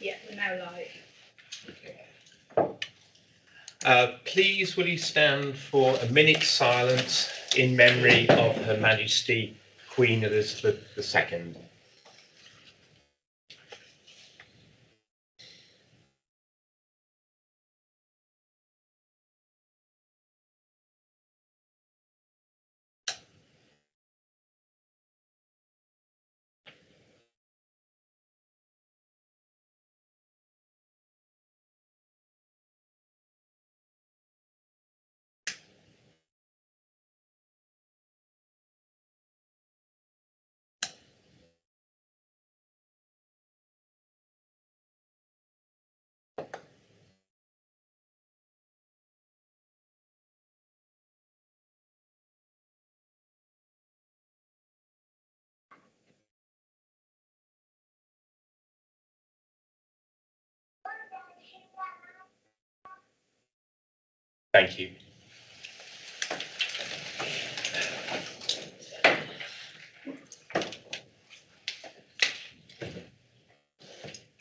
Yeah, we're now live. Please will you stand for a minute's silence in memory of Her Majesty Queen Elizabeth II. Thank you.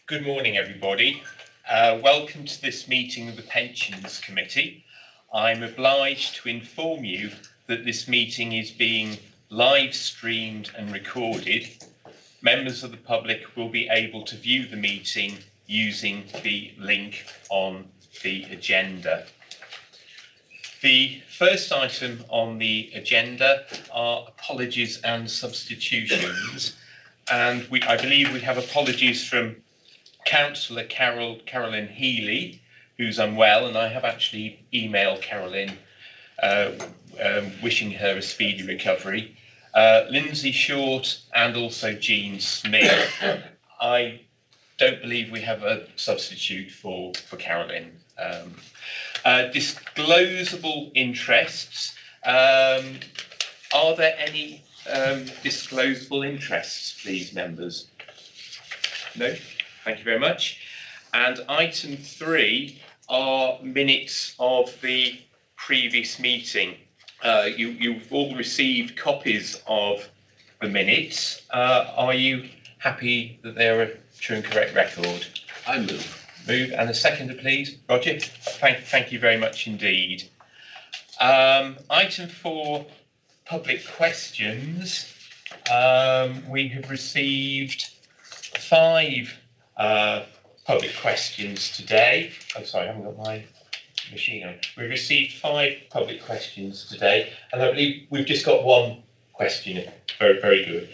Good morning, everybody. Welcome to this meeting of the Pensions Committee. I'm obliged to inform you that this meeting is being live streamed and recorded. Members of the public will be able to view the meeting using the link on the agenda. The first item on the agenda are apologies and substitutions, and I believe we have apologies from Councillor Carolyn Healy, who's unwell, and I have actually emailed Carolyn wishing her a speedy recovery. Lindsay Short and also Jean Smith. I don't believe we have a substitute for Carolyn. Disclosable interests. Are there any disclosable interests, please, members? No? Thank you very much. And item 3 are minutes of the previous meeting. You've all received copies of the minutes. Are you happy that they're a true and correct record? I move. Move, and a seconder, please. Roger. Thank you very much indeed. Item 4, public questions. We have received 5 public questions today. I'm sorry, I haven't got my machine on. We've received 5 public questions today, and I believe we've just got 1 question. Very, very good.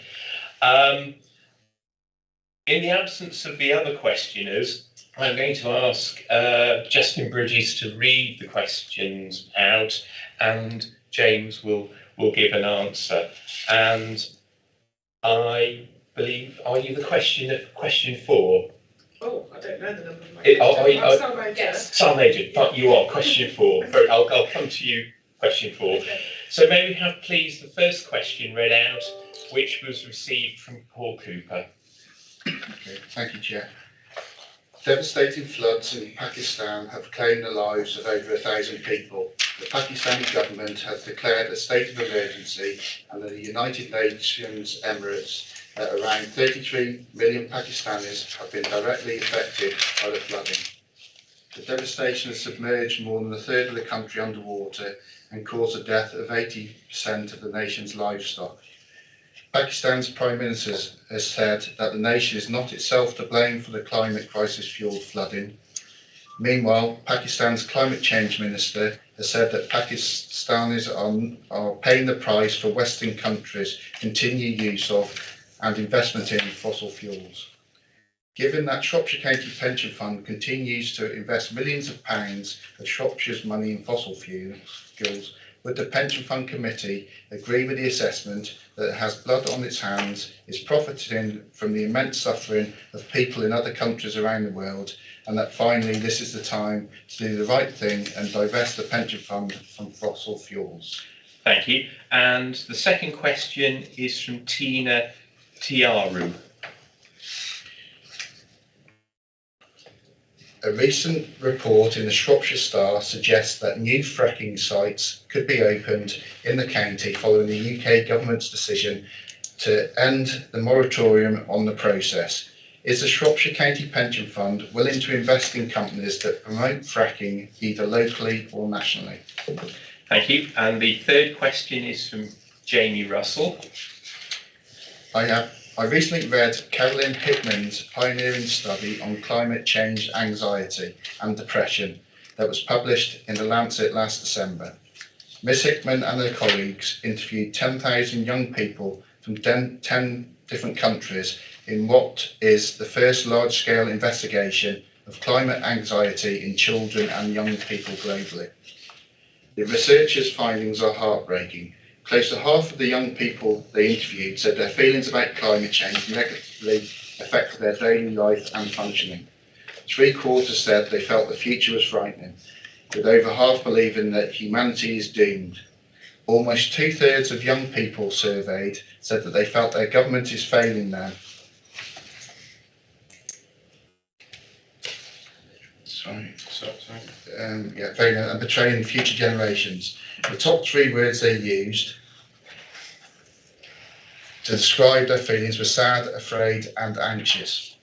In the absence of the other questioners, I'm going to ask Justin Bridges to read the questions out, and James will give an answer. And I believe, are you the question 4? Oh, I don't know the number of my Yes. Sergeant Major, but you are question 4. I'll come to you, question 4. Okay. So may we have, please, the first question read out, which was received from Paul Cooper. Okay, thank you, Chair. Devastating floods in Pakistan have claimed the lives of over 1,000 people. The Pakistani government has declared a state of emergency, and the United Nations Emirates around 33 million Pakistanis have been directly affected by the flooding. The devastation has submerged more than a third of the country underwater and caused the death of 80% of the nation's livestock. Pakistan's Prime Minister has said that the nation is not itself to blame for the climate crisis-fuelled flooding. Meanwhile, Pakistan's Climate Change Minister has said that Pakistanis are paying the price for Western countries' continued use of and investment in fossil fuels. Given that Shropshire County Pension Fund continues to invest millions of pounds of Shropshire's money in fossil fuels, would the Pension Fund Committee agree with the assessment that it has blood on its hands, is profiting from the immense suffering of people in other countries around the world, and that finally this is the time to do the right thing and divest the pension fund from fossil fuels? Thank you. And the second question is from Tina Tiaru. A recent report in the Shropshire Star suggests that new fracking sites could be opened in the county following the UK government's decision to end the moratorium on the process. Is the Shropshire County Pension Fund willing to invest in companies that promote fracking either locally or nationally? Thank you. And the third question is from Jamie Russell. I recently read Carolyn Hickman's pioneering study on climate change anxiety and depression that was published in The Lancet last December. Ms. Hickman and her colleagues interviewed 10,000 young people from 10 different countries in what is the first large-scale investigation of climate anxiety in children and young people globally. The researchers' findings are heartbreaking. Close to half of the young people they interviewed said their feelings about climate change negatively affected their daily life and functioning. 3/4 said they felt the future was frightening, with over half believing that humanity is doomed. Almost 2/3 of young people surveyed said that they felt their government is failing them. Failing and betraying future generations. The top 3 words they used to describe their feelings were sad, afraid, and anxious.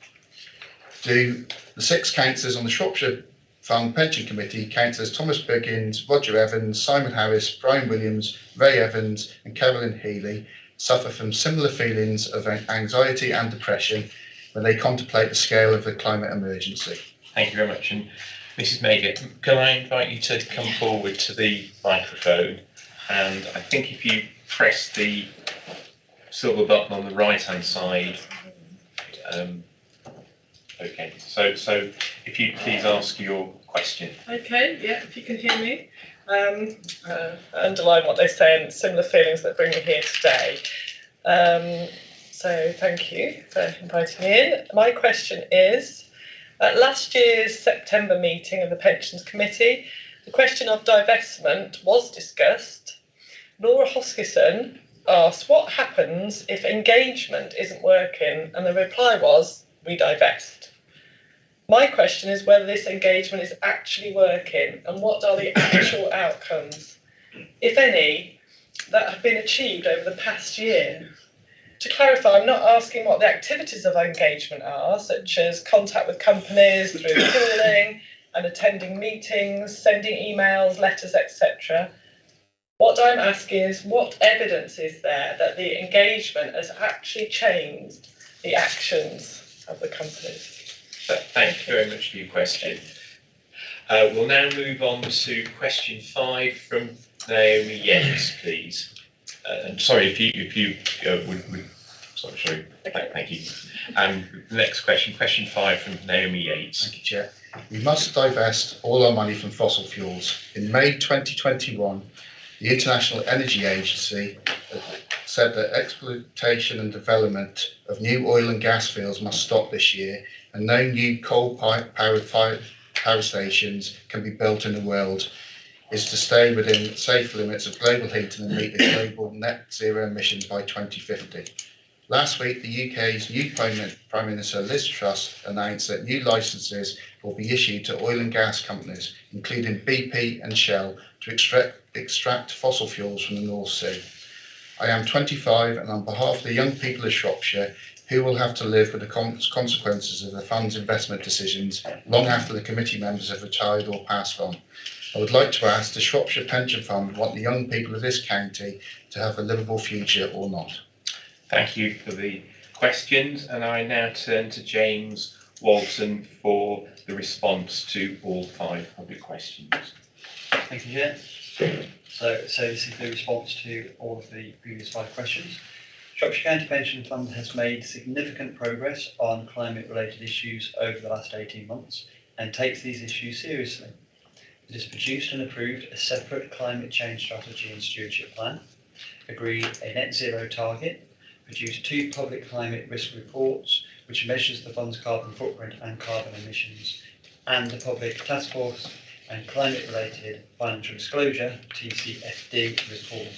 The 6 councillors on the Shropshire Fund Pension Committee, councillors Thomas Biggins, Roger Evans, Simon Harris, Brian Williams, Ray Evans, and Carolyn Healy, suffer from similar feelings of anxiety and depression when they contemplate the scale of the climate emergency. Thank you very much. And Mrs. Mager, can I invite you to come forward to the microphone? And I think if you press the silver button on the right-hand side, okay. So if you please ask your question. Okay, yeah, if you can hear me. Underline what they say and similar feelings that bring me here today. So thank you for inviting me in. My question is, at last year's September meeting of the Pensions Committee, the question of divestment was discussed. Laura Hoskison asked what happens if engagement isn't working, and the reply was, we divest. My question is whether this engagement is actually working and what are the actual outcomes, if any, that have been achieved over the past year. To clarify, I'm not asking what the activities of engagement are, such as contact with companies through calling and attending meetings, sending emails, letters, etc. What I'm asking is what evidence is there that the engagement has actually changed the actions of the companies? Thank you very much for your question. We'll now move on to question 5 from Naomi Yates, please. Sorry, if you would. Sorry. Okay. Thank you. The next question 5 from Naomi Yates. Thank you, Chair. We must divest all our money from fossil fuels. In May 2021, the International Energy Agency said that exploitation and development of new oil and gas fields must stop this year, and no new coal-powered power stations can be built in the world, is to stay within safe limits of global heating and meet the global net zero emissions by 2050. Last week, the UK's new Prime Minister Liz Truss announced that new licences will be issued to oil and gas companies, including BP and Shell, to extract fossil fuels from the North Sea. I am 25 and on behalf of the young people of Shropshire who will have to live with the consequences of the fund's investment decisions long after the committee members have retired or passed on. I would like to ask, does Shropshire Pension Fund want the young people of this county to have a livable future or not? Thank you for the questions, and I now turn to James Walton for the response to all 5 public questions. Thank you, Chair. So this is the response to all of the previous 5 questions. Shropshire County Pension Fund has made significant progress on climate-related issues over the last 18 months and takes these issues seriously. It has produced and approved a separate climate change strategy and stewardship plan, agreed a net zero target, produced 2 public climate risk reports which measures the fund's carbon footprint and carbon emissions, and the public task force and climate-related financial disclosure (TCFD) report.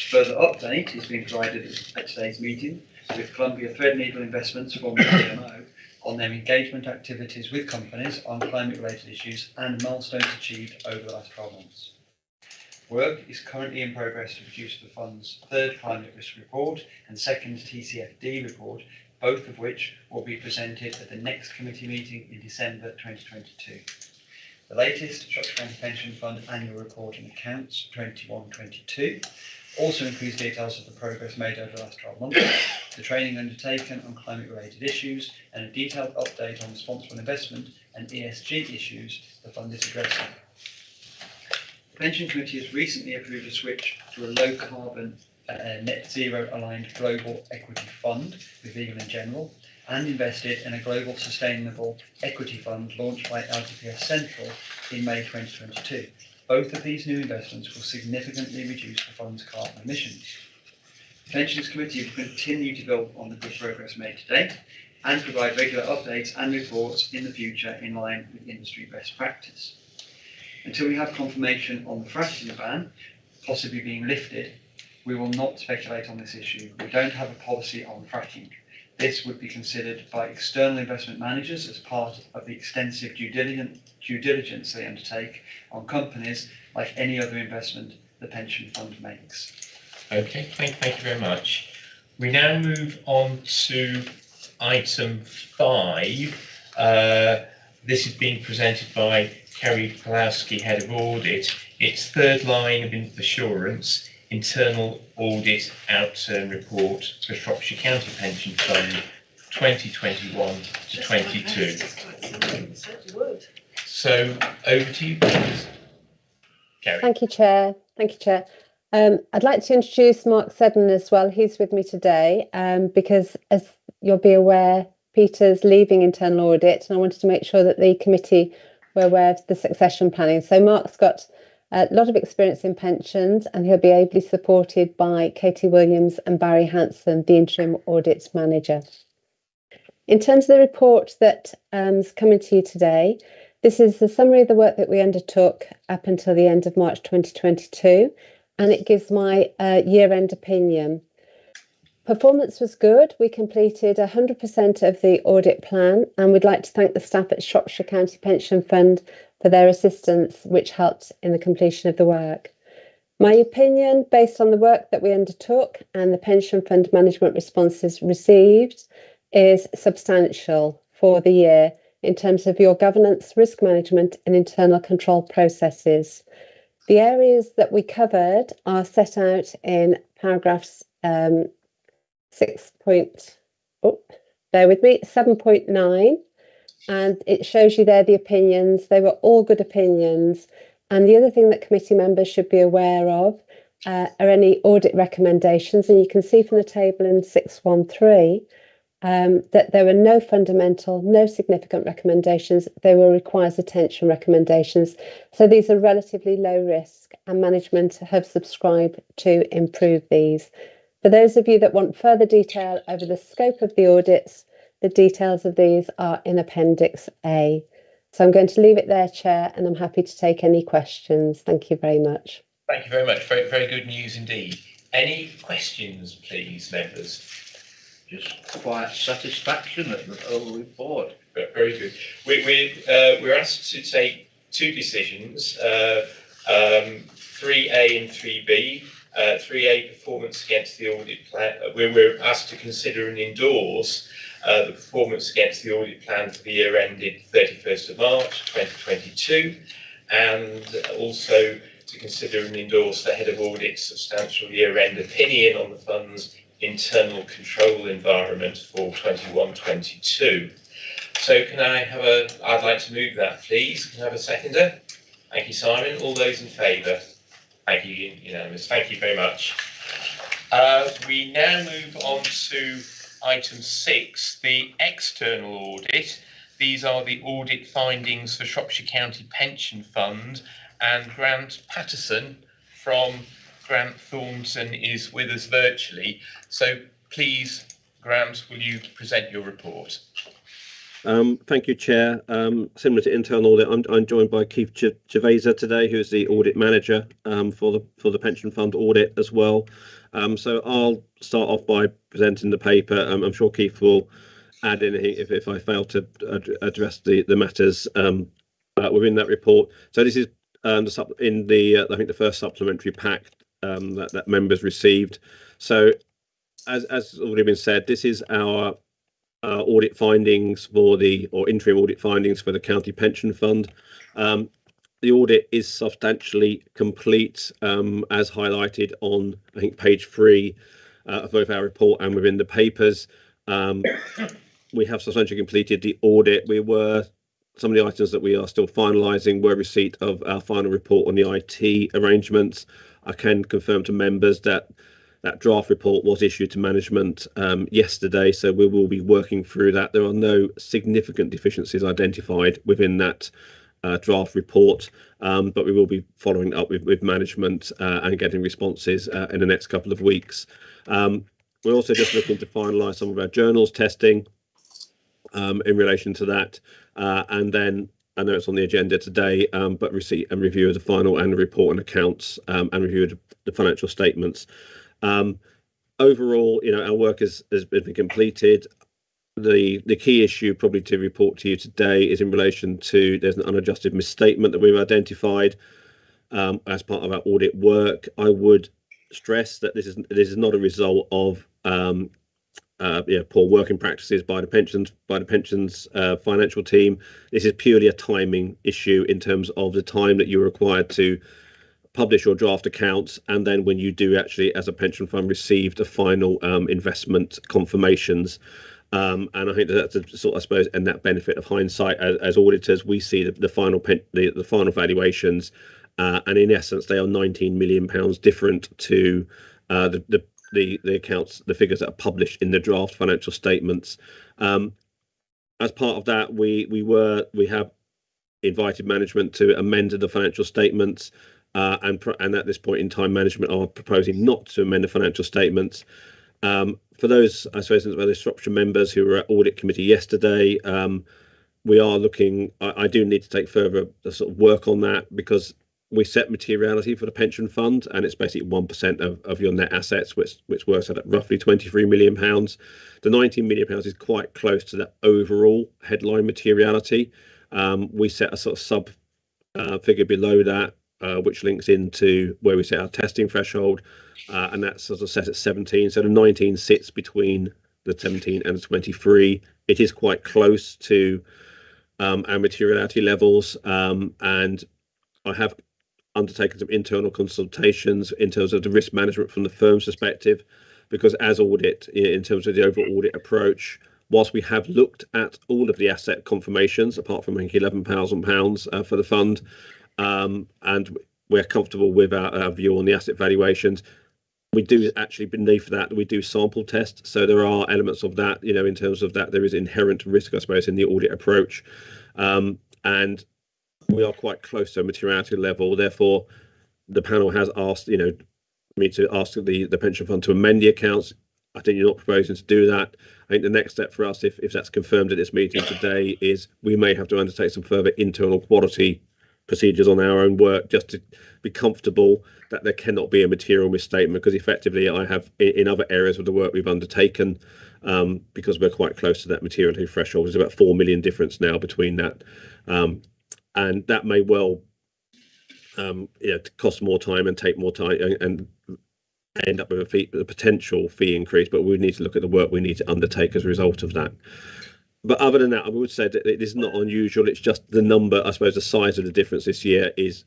Further update is being provided at today's meeting with Columbia Threadneedle Investments, formerly CMO, on their engagement activities with companies on climate-related issues and milestones achieved over the last 12 months. Work is currently in progress to produce the fund's 3rd climate risk report and 2nd TCFD report both of which will be presented at the next committee meeting in December 2022. The latest Shropshire County Pension Fund annual report and accounts 21-22 also includes details of the progress made over the last 12 months, the training undertaken on climate-related issues, and a detailed update on responsible investment and ESG issues the fund is addressing. The Pension Committee has recently approved a switch to a low-carbon net zero aligned global equity fund with Legal & General, and invested in a global sustainable equity fund launched by LTPS Central in May 2022. Both of these new investments will significantly reduce the fund's carbon emissions. The Pensions Committee will continue to build on the good progress made to date and provide regular updates and reports in the future in line with industry best practice. Until we have confirmation on the fracking ban possibly being lifted, we will not speculate on this issue. We don't have a policy on fracking. This would be considered by external investment managers as part of the extensive due diligence they undertake on companies like any other investment the pension fund makes. Okay, thank you very much. We now move on to item 5. This is being presented by Kerry Pulowski, Head of Audit. It's third line of assurance, internal audit outturn report for Shropshire County Pension Fund 2021 to 22. So over to you, please. Kerry. Thank you, Chair. I'd like to introduce Mark Seddon as well. He's with me today because, as you'll be aware, Peter's leaving internal audit, and I wanted to make sure that the committee were aware of the succession planning. So Mark's got a lot of experience in pensions, and he'll be ably supported by Katie Williams and Barry Hanson, the interim audit manager. In terms of the report that is coming to you today, this is the summary of the work that we undertook up until the end of March 2022, and it gives my year-end opinion. Performance was good. We completed 100% of the audit plan, and we'd like to thank the staff at Shropshire County Pension Fund for their assistance, which helped in the completion of the work. My opinion, based on the work that we undertook and the pension fund management responses received, is substantial for the year in terms of your governance, risk management and internal control processes. The areas that we covered are set out in paragraphs 7.9, and it shows you there the opinions. They were all good opinions. And the other thing that committee members should be aware of are any audit recommendations. And you can see from the table in 613 that there were no fundamental, no significant recommendations. They were requires attention recommendations. So these are relatively low risk, and management have subscribed to improve these. For those of you that want further detail over the scope of the audits, the details of these are in Appendix A. So I'm going to leave it there, Chair, and I'm happy to take any questions. Thank you very much. Thank you very much. Very, very good news indeed. Any questions, please, members? Just quiet satisfaction at the whole report. Very good. We're asked to take two decisions, 3A and 3B. 3A, performance against the audit plan. We're asked to consider and endorse the performance against the audit plan for the year ended 31st of March 2022, and also to consider and endorse the Head of Audit's substantial year-end opinion on the fund's internal control environment for 21-22. So can I have I'd like to move that, please. Can I have a seconder? Thank you, Simon. All those in favour? Thank you, unanimous. Thank you very much. We now move on to item 6, the external audit. These are the audit findings for Shropshire County Pension Fund, and Grant Patterson from Grant Thornton is with us virtually. So please, Grant, will you present your report? Thank you, Chair. Similar to internal audit, I'm joined by Keith Gervaisa today, who is the audit manager for the pension fund audit as well. So I'll start off by presenting the paper. I'm sure Keith will add anything if I fail to address the matters within that report. So this is in the I think the first supplementary pack that members received. So as already been said, this is our audit findings or interim audit findings for the county pension fund. The audit is substantially complete, as highlighted on, I think, page 3 of both our report and within the papers. We have substantially completed the audit. Some of the items that we are still finalising were receipt of our final report on the IT arrangements. I can confirm to members that that draft report was issued to management yesterday, so we will be working through that. There are no significant deficiencies identified within that draft report, but we will be following up with management and getting responses in the next couple of weeks. We're also just looking to finalise some of our journals testing in relation to that, and then I know it's on the agenda today, but receipt and review of the final annual report and accounts, and review of the financial statements. Overall, our work has been completed. The key issue probably to report to you today is in relation to there's an unadjusted misstatement that we've identified as part of our audit work. I would stress that this is not a result of poor working practices by the pensions financial team. This is purely a timing issue in terms of the time that you're required to publish your draft accounts, and then when you do actually, as a pension fund, receive the final investment confirmations. And I think that's a sort of, I suppose, and that benefit of hindsight as auditors, we see the final valuations, and in essence, they are £19 million different to the accounts, the figures that are published in the draft financial statements. As part of that, we have invited management to amend the financial statements, and at this point in time, management are proposing not to amend the financial statements. For those, I suppose, the Shropshire members who were at audit committee yesterday, we are looking. I do need to take further sort of work on that, because we set materiality for the pension fund, and it's basically 1% of your net assets, which works out at roughly £23 million. The £19 million is quite close to that overall headline materiality. We set a sort of sub figure below that, which links into where we set our testing threshold, and that's sort of set at 17. So the 19 sits between the 17 and the 23. It is quite close to our materiality levels, and I have undertaken some internal consultations in terms of the risk management from the firm's perspective, because as audit, in terms of the overall audit approach, whilst we have looked at all of the asset confirmations, apart from £11,000 for the fund, and we're comfortable with our view on the asset valuations, we do actually, beneath that, we do sample test. So there are elements of that, in terms of that, there is inherent risk, I suppose, in the audit approach. And we are quite close to a materiality level. Therefore, the panel has asked, me to ask the pension fund to amend the accounts. I think you're not proposing to do that. I think the next step for us, if that's confirmed at this meeting today, is we may have to undertake some further internal quality procedures on our own work, just to be comfortable that there cannot be a material misstatement, because effectively I have in other areas of the work we've undertaken, because we're quite close to that materiality threshold. There's about 4 million difference now between that, and that may well cost more time and take more time and end up with a potential fee increase, but we need to look at the work we need to undertake as a result of that. But other than that, I would say that it is not unusual. It's just the number, I suppose, the size of the difference this year is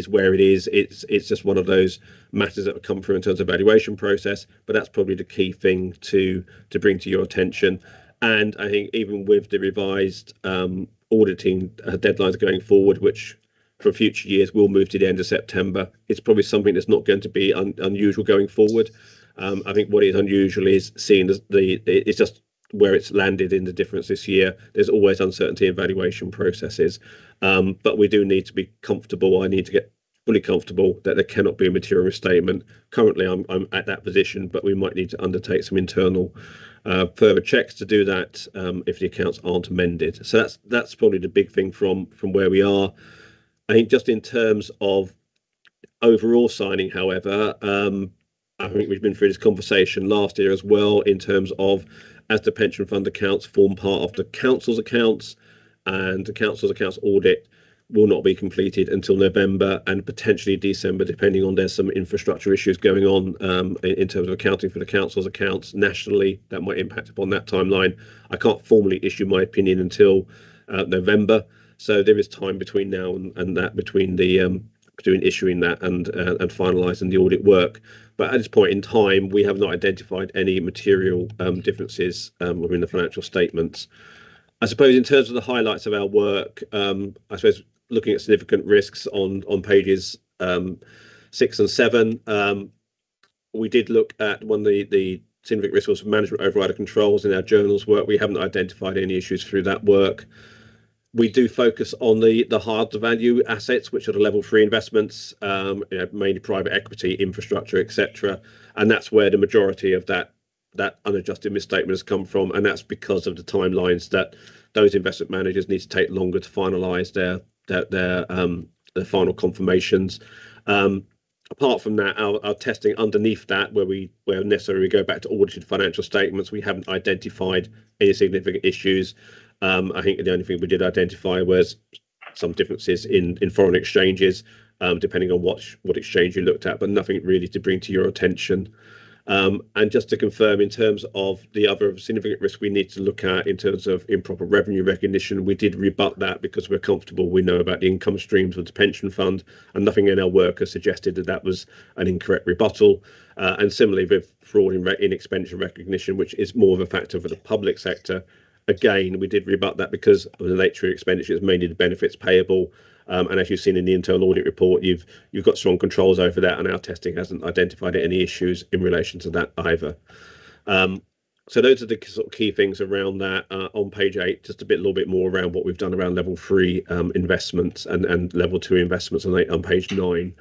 where it is. It's just one of those matters that have come through in terms of valuation process, but that's probably the key thing to bring to your attention. And I think even with the revised auditing deadlines going forward, which for future years will move to the end of September, it's probably something that's not going to be unusual going forward. I think what is unusual is seeing it's just where it's landed in the difference this year. There's always uncertainty in valuation processes, but we do need to be comfortable. I need to get fully comfortable that there cannot be a material misstatement. Currently, I'm at that position, but we might need to undertake some internal further checks to do that if the accounts aren't amended. So that's probably the big thing from where we are. I think just in terms of overall signing, however, I think we've been through this conversation last year as well, in terms of, as the pension fund accounts form part of the council's accounts and the council's accounts audit, will not be completed until November and potentially December, depending on there's some infrastructure issues going on in terms of accounting for the council's accounts nationally. That might impact upon that timeline. I can't formally issue my opinion until November, so there is time between now and that, between the between issuing that and finalising the audit work. But at this point in time, we have not identified any material differences within the financial statements. I suppose in terms of the highlights of our work, I suppose looking at significant risks on pages 6 and 7, we did look at one of the significant risks was management overrider controls in our journals work. We haven't identified any issues through that work. We do focus on the hard to value assets, which are the level 3 investments, mainly private equity, infrastructure, etc. And that's where the majority of that unadjusted misstatement has come from, and that's because of the timelines that those investment managers need to take longer to finalise their final confirmations. Apart from that, our testing underneath that, where necessary we go back to audited financial statements, we haven't identified any significant issues. I think the only thing we did identify was some differences in foreign exchanges, depending on what exchange you looked at, but nothing really to bring to your attention. And just to confirm, in terms of the other significant risk we need to look at in terms of improper revenue recognition, we did rebut that because we're comfortable we know about the income streams of the pension fund, and nothing in our work has suggested that was an incorrect rebuttal. And similarly with fraud in expenditure recognition, which is more of a factor for the public sector, again, we did rebut that because of the nature of expenditure is mainly the benefits payable. And as you've seen in the internal audit report, you've got strong controls over that, and our testing hasn't identified any issues in relation to that either. So those are the sort of key things around that. On page 8, just a little bit more around what we've done around level 3 investments and level 2 investments on page 9.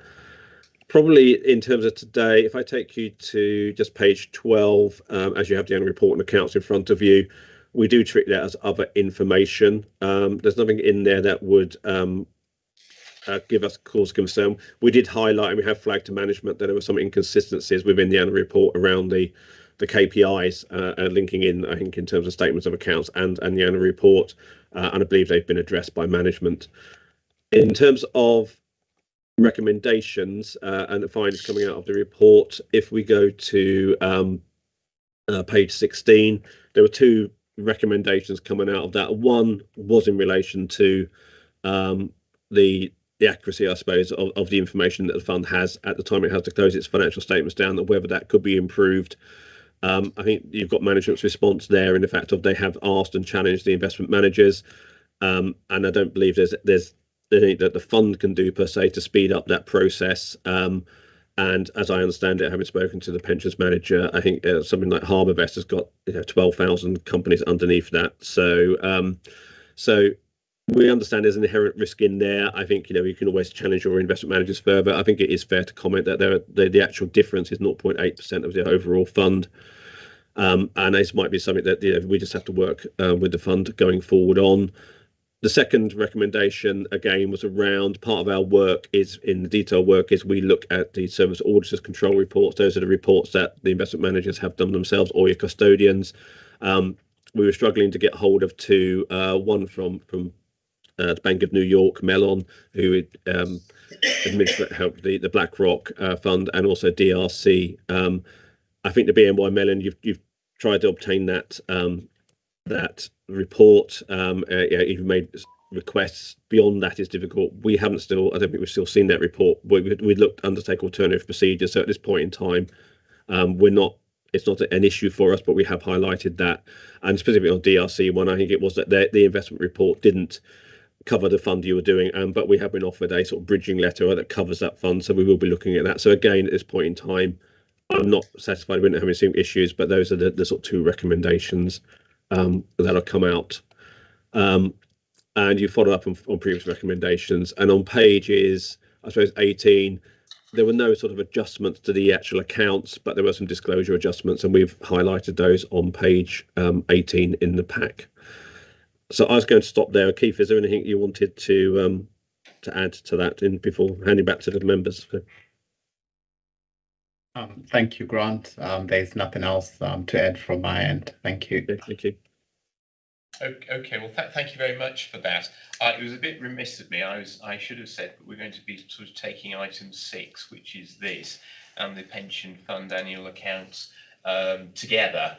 Probably in terms of today, if I take you to just page 12, as you have the annual report and accounts in front of you, we do treat that as other information. There's nothing in there that would give us cause concern. We did highlight, and we have flagged to management, that there were some inconsistencies within the annual report around the KPIs linking in, I think, in terms of statements of accounts and the annual report, and I believe they've been addressed by management. In terms of recommendations and the findings coming out of the report, if we go to page 16, there were 2 recommendations coming out of that. One was in relation to the accuracy, I suppose, of the information that the fund has at the time it has to close its financial statements down, and whether that could be improved. I think you've got management's response there in the fact of they have asked and challenged the investment managers, and I don't believe there's anything that the fund can do per se to speed up that process. And as I understand it, having spoken to the pensions manager, I think something like HarbourVest has got 12,000 companies underneath that. So we understand there's an inherent risk in there. I think you can always challenge your investment managers further. I think it is fair to comment that the actual difference is 0.8% of the overall fund, and this might be something that we just have to work with the fund going forward on. The second recommendation, again, was around part of our work is in the detailed work is we look at the service auditors control reports. Those are the reports that the investment managers have done themselves or your custodians. We were struggling to get hold of 2, one from the Bank of New York, Mellon, who helped the BlackRock fund, and also DRC. I think the BNY Mellon, you've tried to obtain that report. You've made requests. Beyond that is difficult. We haven't still. I don't think we've still seen that report. We looked to undertake alternative procedures. So at this point in time, we're not. It's not an issue for us, but we have highlighted that, and specifically on DRC one, I think it was that the investment report didn't cover the fund you were doing, but we have been offered a sort of bridging letter that covers that fund, so we will be looking at that. So again, at this point in time, I'm not satisfied with having seen issues, but those are the sort of 2 recommendations that have come out. And you followed up on previous recommendations, and on pages, I suppose 18, there were no sort of adjustments to the actual accounts, but there were some disclosure adjustments, and we've highlighted those on page 18 in the pack. So I was going to stop there. Keith, is there anything you wanted to add to that before handing back to the members? Thank you, Grant. There's nothing else to add from my end. Thank you. Okay, thank you. Okay, well, thank you very much for that. It was a bit remiss of me. I should have said that we're going to be sort of taking item 6, which is this, and the pension fund annual accounts together,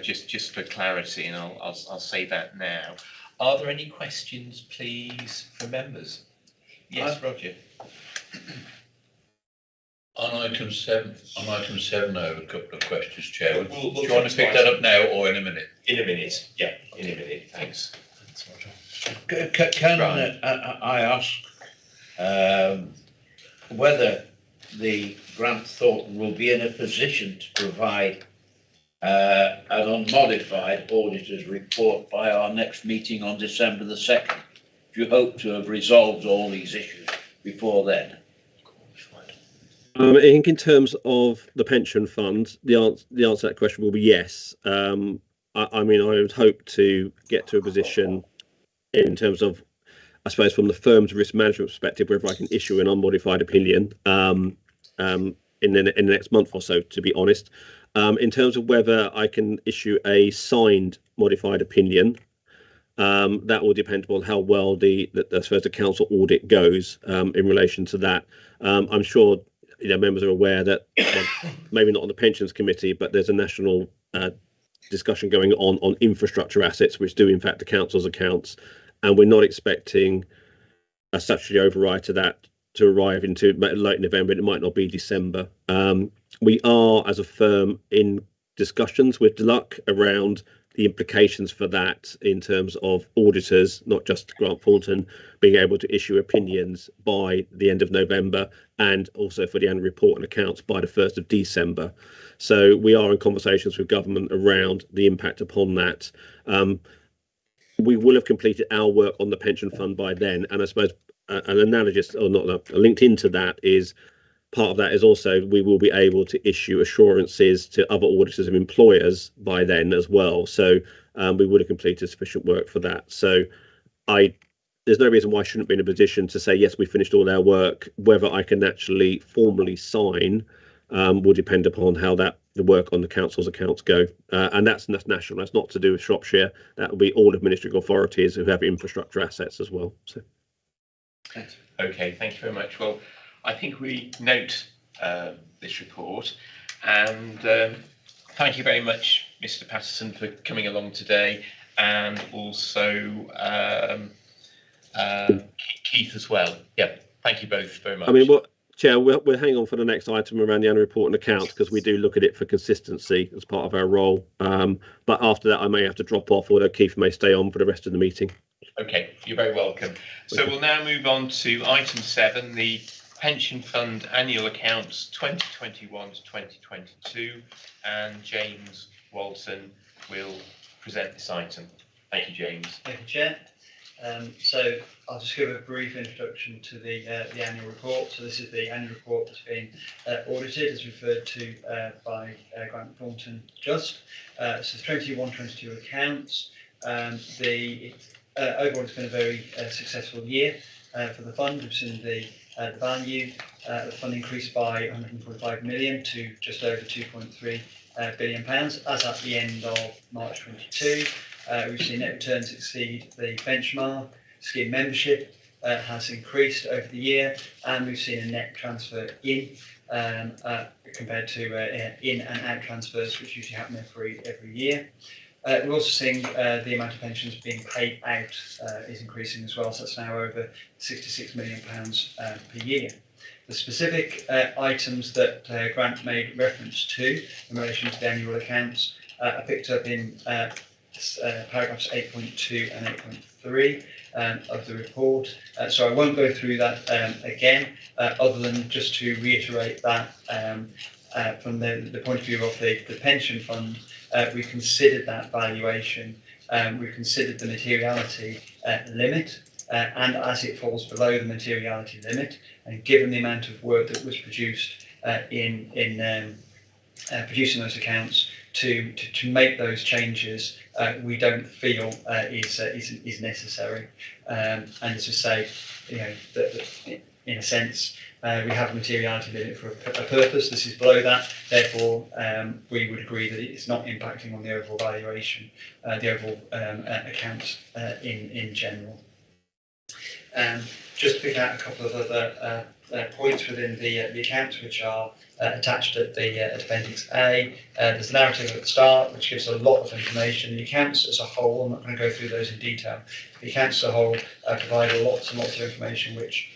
just for clarity, and I'll say that now. Are there any questions, please, from members? Yes, Roger. On item 7, I have a couple of questions, Chair. We'll Do you want to pick that up now or in a minute? In a minute, yeah, in a minute, thanks. Can Right. I ask whether the Grant Thornton will be in a position to provide an unmodified auditor's report by our next meeting on December the 2nd? Do you hope to have resolved all these issues before then? I think in terms of the pension fund, the answer to that question will be yes. I mean, I would hope to get to a position in terms of, I suppose, from the firm's risk management perspective, whether I can issue an unmodified opinion in the next month or so, to be honest. In terms of whether I can issue a signed modified opinion, that will depend on how well the council audit goes in relation to that. I'm sure members are aware that, well, maybe not on the pensions committee, but there's a national discussion going on infrastructure assets, which do in fact the council's accounts, and we're not expecting a statutory override to that to arrive into late November. It might not be December. We are, as a firm, in discussions with DLUC around the implications for that in terms of auditors, not just Grant Thornton, being able to issue opinions by the end of November, and also for the annual report and accounts by the 1st of December. So we are in conversations with government around the impact upon that. We will have completed our work on the pension fund by then, and I suppose an analogous, or not linked into that, is part of that is also we will be able to issue assurances to other auditors and employers by then as well. So we would have completed sufficient work for that. So there's no reason why I shouldn't be in a position to say, yes, we finished all our work. Whether I can actually formally sign will depend upon how the work on the council's accounts go. And that's national. That's not to do with Shropshire. That will be all administrative authorities who have infrastructure assets as well. So. Okay, thank you very much. Well, I think we note this report, and thank you very much, Mr. Patterson, for coming along today, and also Keith as well. Yeah, thank you both very much. I mean, Chair, we'll hang on for the next item around the annual report and accounts, because we do look at it for consistency as part of our role. But after that, I may have to drop off, although Keith may stay on for the rest of the meeting. Okay, you're very welcome. So we'll now move on to item 7, the Pension Fund Annual Accounts 2021 to 2022, and James Walton will present this item. Thank you, James. Thank you, Chair. So I'll just give a brief introduction to the annual report. So this is the annual report that's been audited, as referred to by Grant Thornton just. So 21-22 accounts. Overall, it's been a very successful year for the fund. We've seen the value of the fund increased by 145 million to just over 2.3 billion pounds, as at the end of March 22. We've seen net returns exceed the benchmark. Scheme membership has increased over the year, and we've seen a net transfer in compared to in and out transfers, which usually happen every year. We're also seeing the amount of pensions being paid out is increasing as well, so it's now over £66 million per year. The specific items that Grant made reference to in relation to the annual accounts are picked up in paragraphs 8.2 and 8.3 of the report. So I won't go through that again, other than just to reiterate that from the point of view of the pension fund, we considered that valuation, we considered the materiality limit, and as it falls below the materiality limit, and given the amount of work that was produced in producing those accounts, to make those changes, we don't feel is necessary. And as I say, in a sense, we have a materiality limit for a purpose. This is below that. Therefore, we would agree that it's not impacting on the overall valuation, the overall accounts in general. Just to pick out a couple of other points within the accounts, which are attached at Appendix A. There's a narrative at the start, which gives a lot of information. The accounts as a whole, I'm not going to go through those in detail. The accounts as a whole provide lots and lots of information, which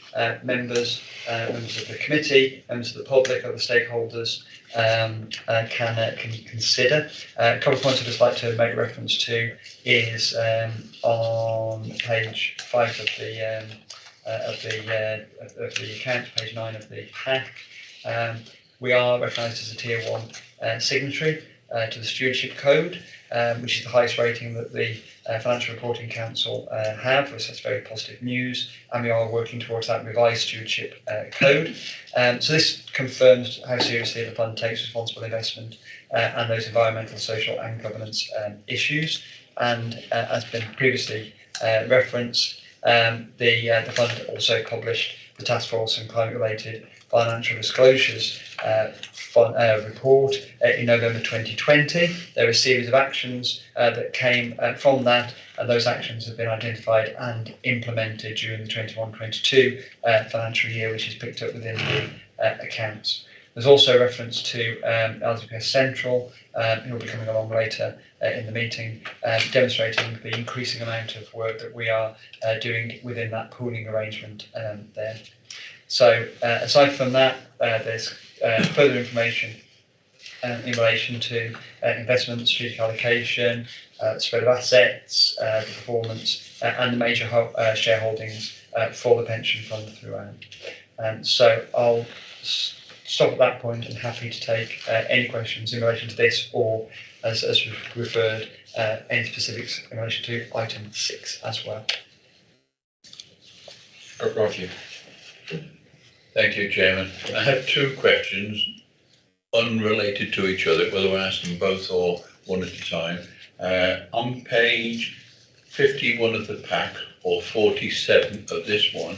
members of the committee, members of the public, other stakeholders can consider. A couple of points I'd just like to make reference to is on page 5 of the account, page 9 of the pack. We are recognised as a Tier 1 signatory to the Stewardship Code, which is the highest rating that the Financial Reporting Council have, so that's very positive news, and we are working towards that revised Stewardship Code. So this confirms how seriously the fund takes responsible investment and those environmental, social and governance issues. And as been previously referenced, the fund also published the Task Force on Climate-related Financial Disclosures report in November 2020. There were a series of actions that came from that, and those actions have been identified and implemented during the 21-22 financial year, which is picked up within the accounts. There's also reference to LDPS Central, who will be coming along later in the meeting, demonstrating the increasing amount of work that we are doing within that pooling arrangement there. So aside from that, there's further information in relation to investment, strategic allocation, spread of assets, the performance, and the major shareholdings for the pension fund throughout. So I'll stop at that point and happy to take any questions in relation to this, or as we've referred, any specifics in relation to item 6 as well. Roger. Thank you, Chairman. I have 2 questions unrelated to each other, whether I ask them both or one at a time. On page 51 of the pack, or 47 of this one,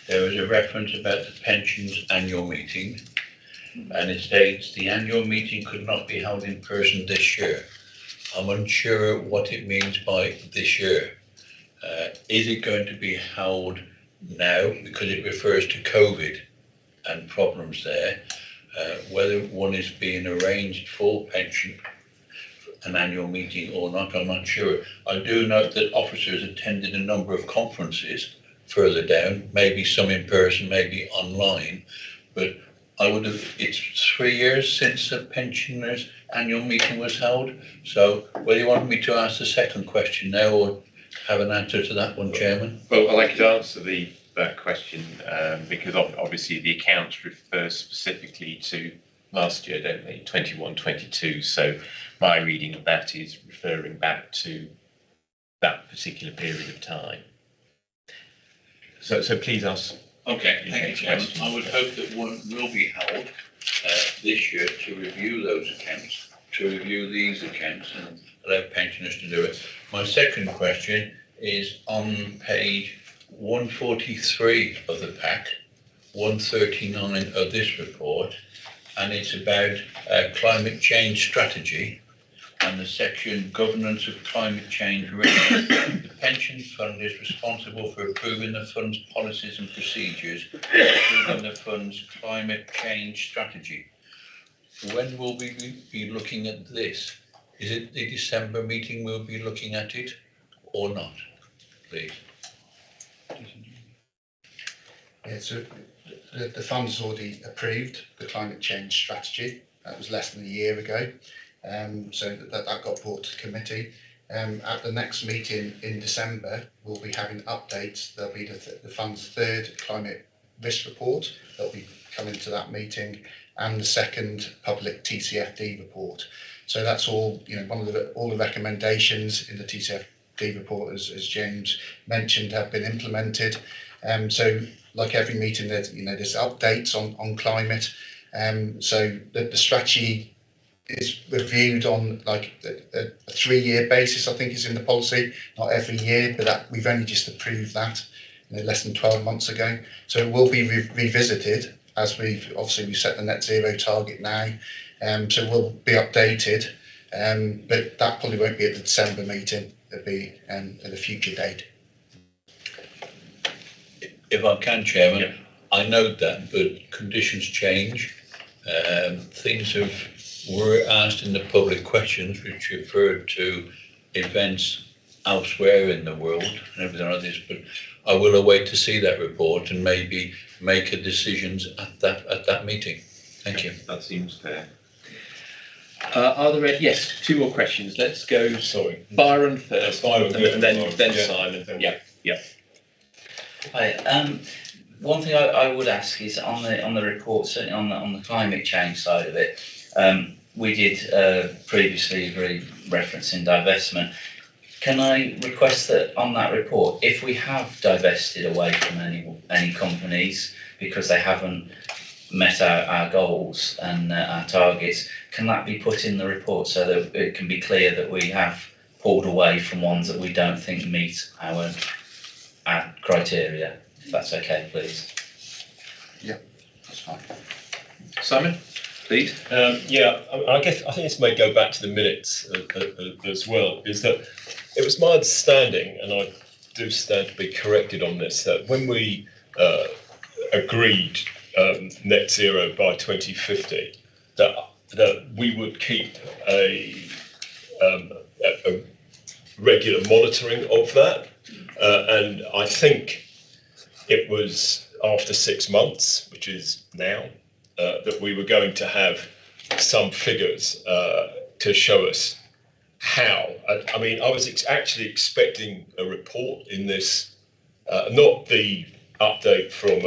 there is a reference about the pensions annual meeting, and it states the annual meeting could not be held in person this year. I'm unsure what it means by this year. Is it going to be held now, because it refers to COVID and problems there, whether one is being arranged for pension, an annual meeting or not, I'm not sure. I do note that officers attended a number of conferences further down, maybe some in person, maybe online, but it's 3 years since the pensioners' annual meeting was held. So whether you want me to ask the second question now or have an answer to that one, Chairman? Well, I'd like to answer that question because obviously the accounts refer specifically to last year, don't they, 21-22. So my reading of that is referring back to that particular period of time. So please ask. Okay, thank you, Chairman. I would hope that one will be held this year to review those accounts, to review these accounts and allow pensioners to do it. My second question is on page 143 of the pack, 139 of this report, and it's about climate change strategy and the section governance of climate change risk. The pension fund is responsible for approving the fund's policies and procedures, including the fund's climate change strategy. When will we be looking at this? Is it the December meeting we'll be looking at it or not, please? Yeah, so the fund's already approved the climate change strategy. That was less than a year ago. So that got brought to committee. At the next meeting in December, we'll be having updates. There'll be the fund's 3rd climate risk report that'll be coming to that meeting, and the 2nd public TCFD report. So that's all, all the recommendations in the TCFD report, as James mentioned, have been implemented. So like every meeting, there's updates on climate. So the strategy is reviewed on like a 3-year basis, I think is in the policy, not every year, but we've only just approved that less than 12 months ago. So it will be revisited as we've set the net zero target now. So we'll be updated, but that probably won't be at the December meeting. It'll be at a future date. If I can, Chairman, I note that, but conditions change. Things were asked in the public questions, which referred to events elsewhere in the world and everything like this, but I will await to see that report and maybe make a decisions at that meeting. Thank you. That seems fair. Are there yes, two more questions. Let's go. Sorry, Byron first, Byron, and then yeah. Simon. Yeah. Hi. One thing I would ask is on the report, certainly on the climate change side of it. We did previously agree referencing divestment. Can I request that on that report, if we have divested away from any companies because they haven't met our goals and our targets, can that be put in the report so that it can be clear that we have pulled away from ones that we don't think meet our criteria? If that's okay, please. Yeah, that's fine. Simon, please. I think this may go back to the minutes as well, is that it was my understanding, and I do stand to be corrected on this, that when we agreed net zero by 2050, that we would keep a regular monitoring of that, and I think it was after 6 months, which is now, that we were going to have some figures to show us how. I mean, I was actually expecting a report in this, not the update from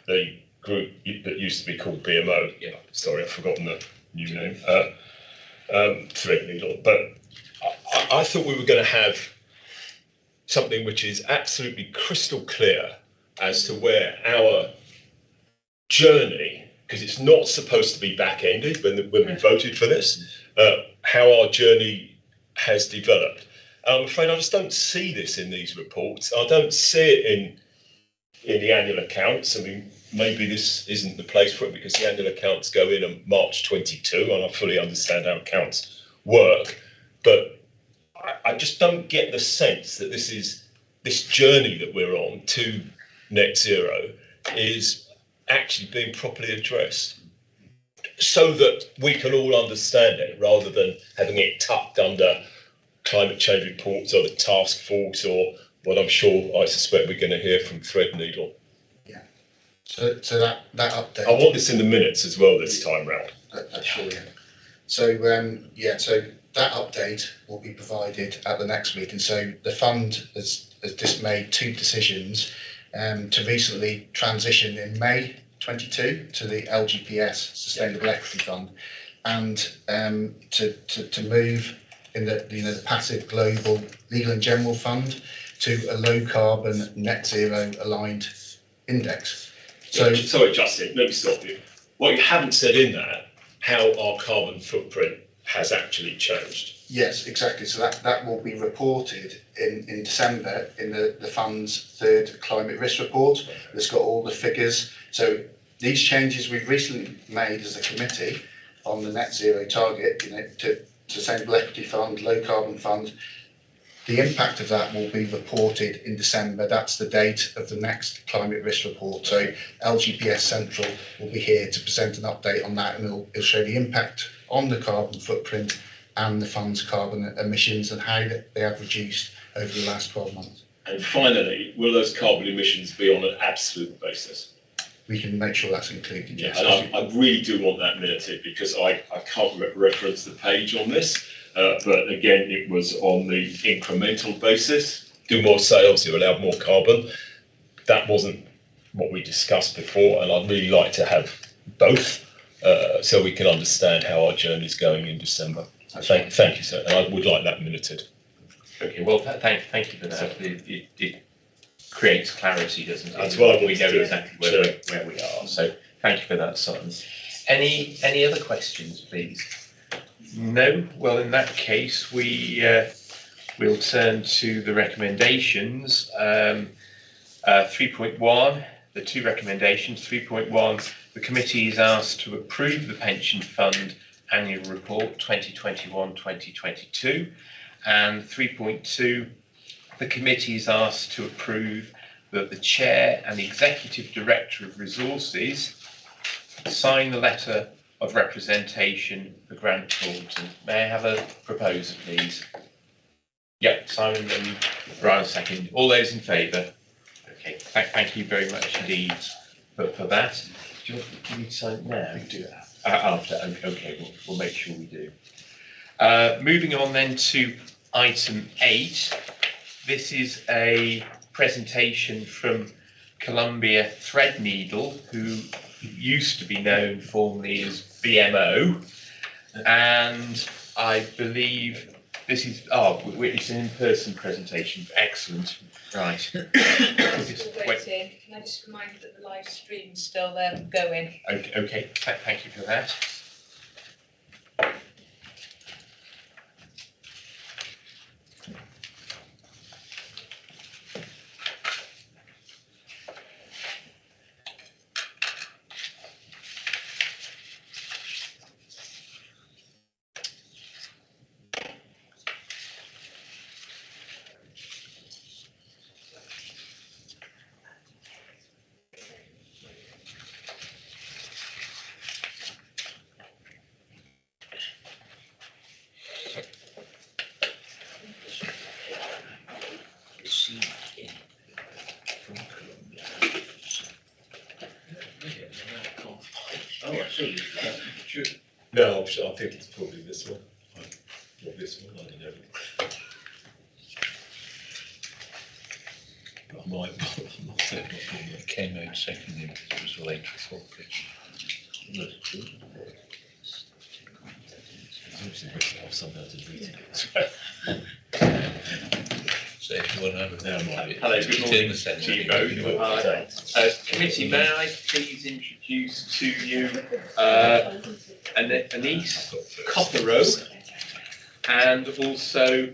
the group that used to be called BMO. Yeah, sorry, I've forgotten the new name. Threadneedle. But I thought we were going to have something which is absolutely crystal clear as to where our journey, because it's not supposed to be back-ended when we voted for this, how our journey has developed. I'm afraid I just don't see this in these reports. I don't see it in the annual accounts. I mean, maybe this isn't the place for it because the annual accounts go in on March 22, and I fully understand how accounts work. But I just don't get the sense that this journey that we're on to net zero is actually being properly addressed, so that we can all understand it, rather than having it tucked under climate change reports or the task force or what I suspect we're going to hear from Threadneedle. Yeah. So that update. I want this in the minutes as well this time round. That's sure, yeah. So so that update will be provided at the next meeting. So the fund has just made 2 decisions to recently transition in May 22 to the LGPS Sustainable Equity Fund, and to move in the passive global legal and general fund to a low carbon net zero aligned index. So sorry, Justin, let me stop you. What you haven't said in that, how our carbon footprint has actually changed. Yes, exactly. So that will be reported in December in the fund's 3rd climate risk report. It's got all the figures. So these changes we've recently made as a committee on the net zero target, to Sustainable Equity Fund, Low Carbon Fund, the impact of that will be reported in December. That's the date of the next climate risk report. So LGPS Central will be here to present an update on that, and it'll show the impact on the carbon footprint and the fund's carbon emissions and how they have reduced over the last 12 months. And finally, will those carbon emissions be on an absolute basis? We can make sure that's included. Yeah, yes. and I really do want that minuted, because I can't reference the page on this, but again, it was on the incremental basis. Do more sales, you allow more carbon. That wasn't what we discussed before, and I'd really like to have both, so we can understand how our journey is going in December. Thank you, sir, and I would like that minuted. Okay, well, thank you for that. It creates clarity, doesn't it? That's what we know exactly where we are. So thank you for that, Simon. Any other questions, please? No. Well, in that case, we We'll turn to the recommendations. 3.1, the two recommendations. 3.1, the committee is asked to approve the Pension Fund Annual Report 2021-2022. And 3.2, the committee is asked to approve that the Chair and Executive Director of Resources sign the letter of representation for Grant Thornton. May I have a proposer, please? Yep, Simon and Brian second. All those in favour? Okay, thank you very much indeed for that. Do you want me to sign it now? We can do that. After, okay, we'll make sure we do. Moving on then to item 8. This is a presentation from Columbia Threadneedle, who used to be known formerly as BMO, and I believe this is, it's an in-person presentation. Excellent. Right. Can I just remind you that the live stream's still going? Okay. Thank you for that. No, I think it's probably this one. Or this one, I don't know. But I might not say it came out secondly because it was a late report. I'll somehow just read it. So if you want to have a now, Hello, good morning to you both. Committee, may I please introduce to you Anise Copperow and also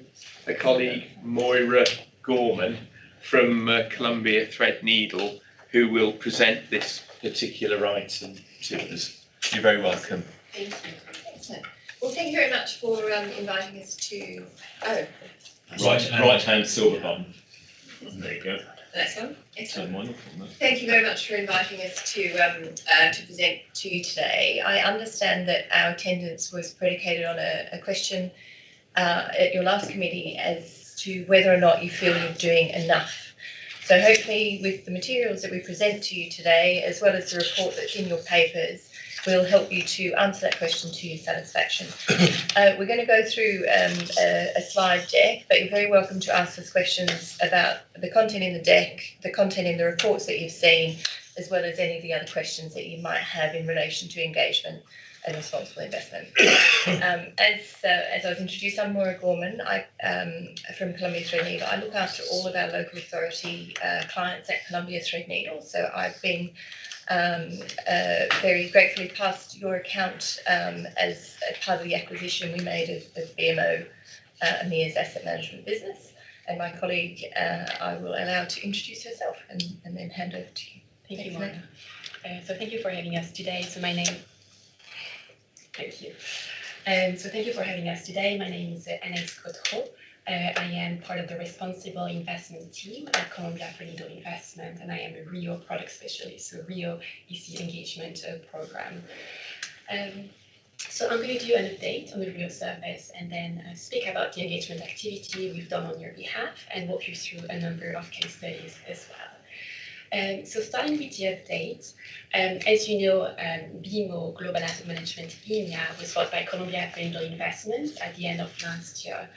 a colleague, Moira Gorman, from Columbia Threadneedle, who will present this particular item to us. You're very welcome. Thank you. Excellent. Well, thank you very much for inviting us to. Right hand silver button. There you go. That's one. Excellent. Wonderful. Thank you very much for inviting us to present to you today. I understand that our attendance was predicated on a question at your last committee as to whether or not you feel you're doing enough. So hopefully with the materials that we present to you today, as well as the report that's in your papers, will help you to answer that question to your satisfaction. We're going to go through a slide deck, but you're very welcome to ask us questions about the content in the deck, the content in the reports that you've seen, as well as any of the other questions that you might have in relation to engagement and responsible investment. As I was introduced, I'm Moira Gorman. From Columbia Threadneedle. I look after all of our local authority clients at Columbia Threadneedle. So I've been very gratefully passed your account as part of the acquisition we made of BMO, EMEA's asset management business. And my colleague, I will allow to introduce herself and then hand over to you. Thank you, Moira. So thank you for having us today. Thank you. So thank you for having us today. My name is Anaïs Cotreau. I am part of the responsible investment team at Columbia Threadneedle Investment, and I am a RIO product specialist. So RIO is the engagement program. So I'm going to do an update on the RIO service and then speak about the engagement activity we've done on your behalf and walk you through a number of case studies as well. So starting with the update, as you know, BMO Global Asset Management EMEA was bought by Columbia Threadneedle Investments at the end of last year.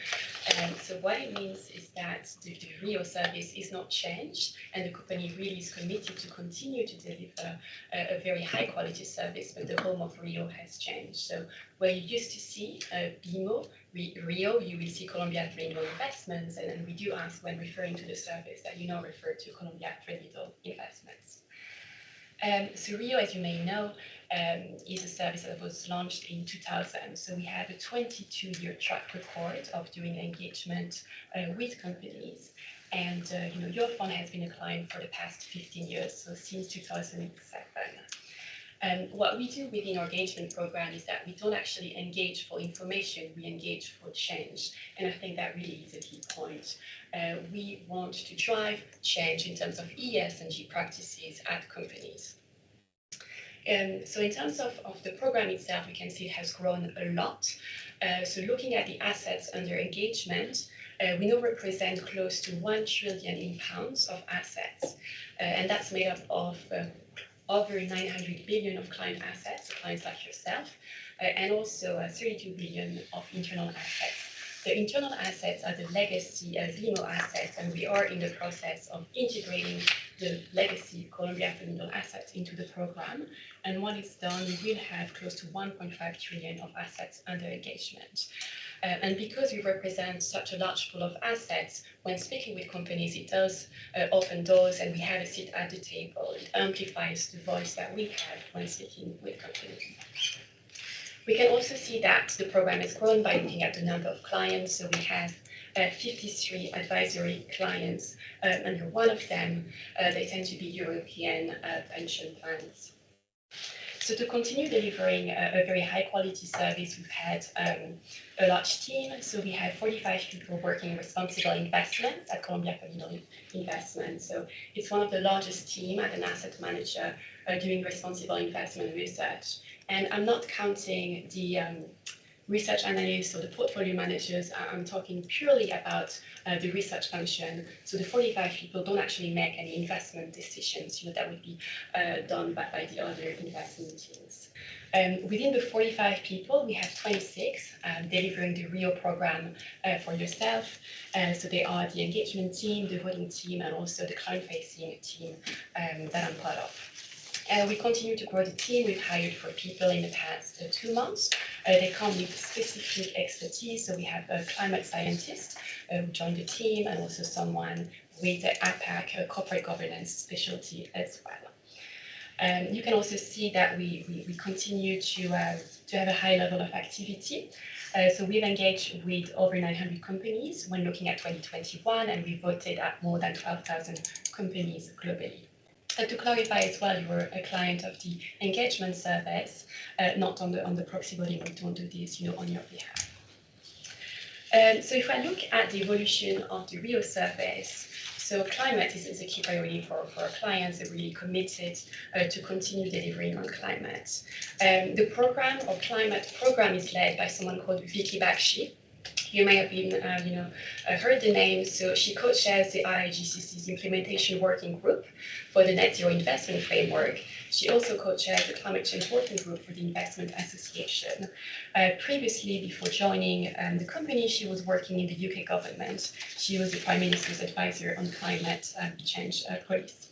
So what it means is that the RIO service is not changed, and the company really is committed to continue to deliver a very high quality service, but the home of RIO has changed. So where you used to see BMO, RIO, you will see Columbia Threadneedle Investments, and we do ask when referring to the service that you now refer to Columbia Threadneedle Investments. So Rio, as you may know, is a service that was launched in 2000. So we have a 22-year track record of doing engagement with companies. And your fund has been a client for the past 15 years, so since 2007. What we do within our engagement program is that we don't actually engage for information, we engage for change. And I think that really is a key point. We want to drive change in terms of ESG practices at companies. So in terms of the program itself, we can see it has grown a lot. So looking at the assets under engagement, we now represent close to £1 trillion of assets. And that's made up of over 900 billion of client assets, clients like yourself, and also 32 billion of internal assets. The internal assets are the legacy Zimo assets, and we are in the process of integrating the legacy Columbia Threadneedle assets into the program. And when it's done, we will have close to 1.5 trillion of assets under engagement. And because we represent such a large pool of assets, when speaking with companies, it does open doors, and we have a seat at the table. It amplifies the voice that we have when speaking with companies. We can also see that the program has grown by looking at the number of clients. So we have 53 advisory clients. Under one of them, they tend to be European pension funds. So to continue delivering a very high quality service, we've had a large team. So we have 45 people working in responsible investments at Columbia Threadneedle Investments. So it's one of the largest teams at an asset manager doing responsible investment research. And I'm not counting the research analysts or the portfolio managers. I'm talking purely about the research function. So the 45 people don't actually make any investment decisions. That would be done by the other investment teams. Within the 45 people, we have 26 delivering the Rio program for yourself. So they are the engagement team, the voting team, and also the client-facing team that I'm part of. We continue to grow the team. We've hired 4 people in the past 2 months. They come with specific expertise. So we have a climate scientist who joined the team, and also someone with APAC, a corporate governance specialty as well. You can also see that we continue to have a high level of activity. So we've engaged with over 900 companies when looking at 2021, and we voted at more than 12,000 companies globally. To clarify as well, you were a client of the engagement service, not on the proxy voting. We don't do this, on your behalf. So if I look at the evolution of the Rio service, so climate is a key priority for our clients. They're really committed to continue delivering on climate. The program or climate program is led by someone called Vicky Bakshi. You may have been, heard the name. So she co-chairs the IIGCC's implementation working group for the Net Zero Investment Framework. She also co-chairs the Climate Change Working Group for the Investment Association. Previously, before joining the company, she was working in the UK government. She was the Prime Minister's advisor on climate change policy.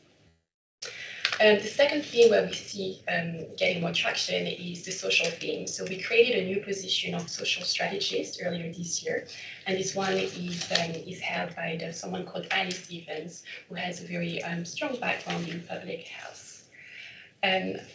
The second theme where we see getting more traction is the social theme. So we created a new position of social strategist earlier this year, and this one is held by someone called Alice Evans, who has a very strong background in public health.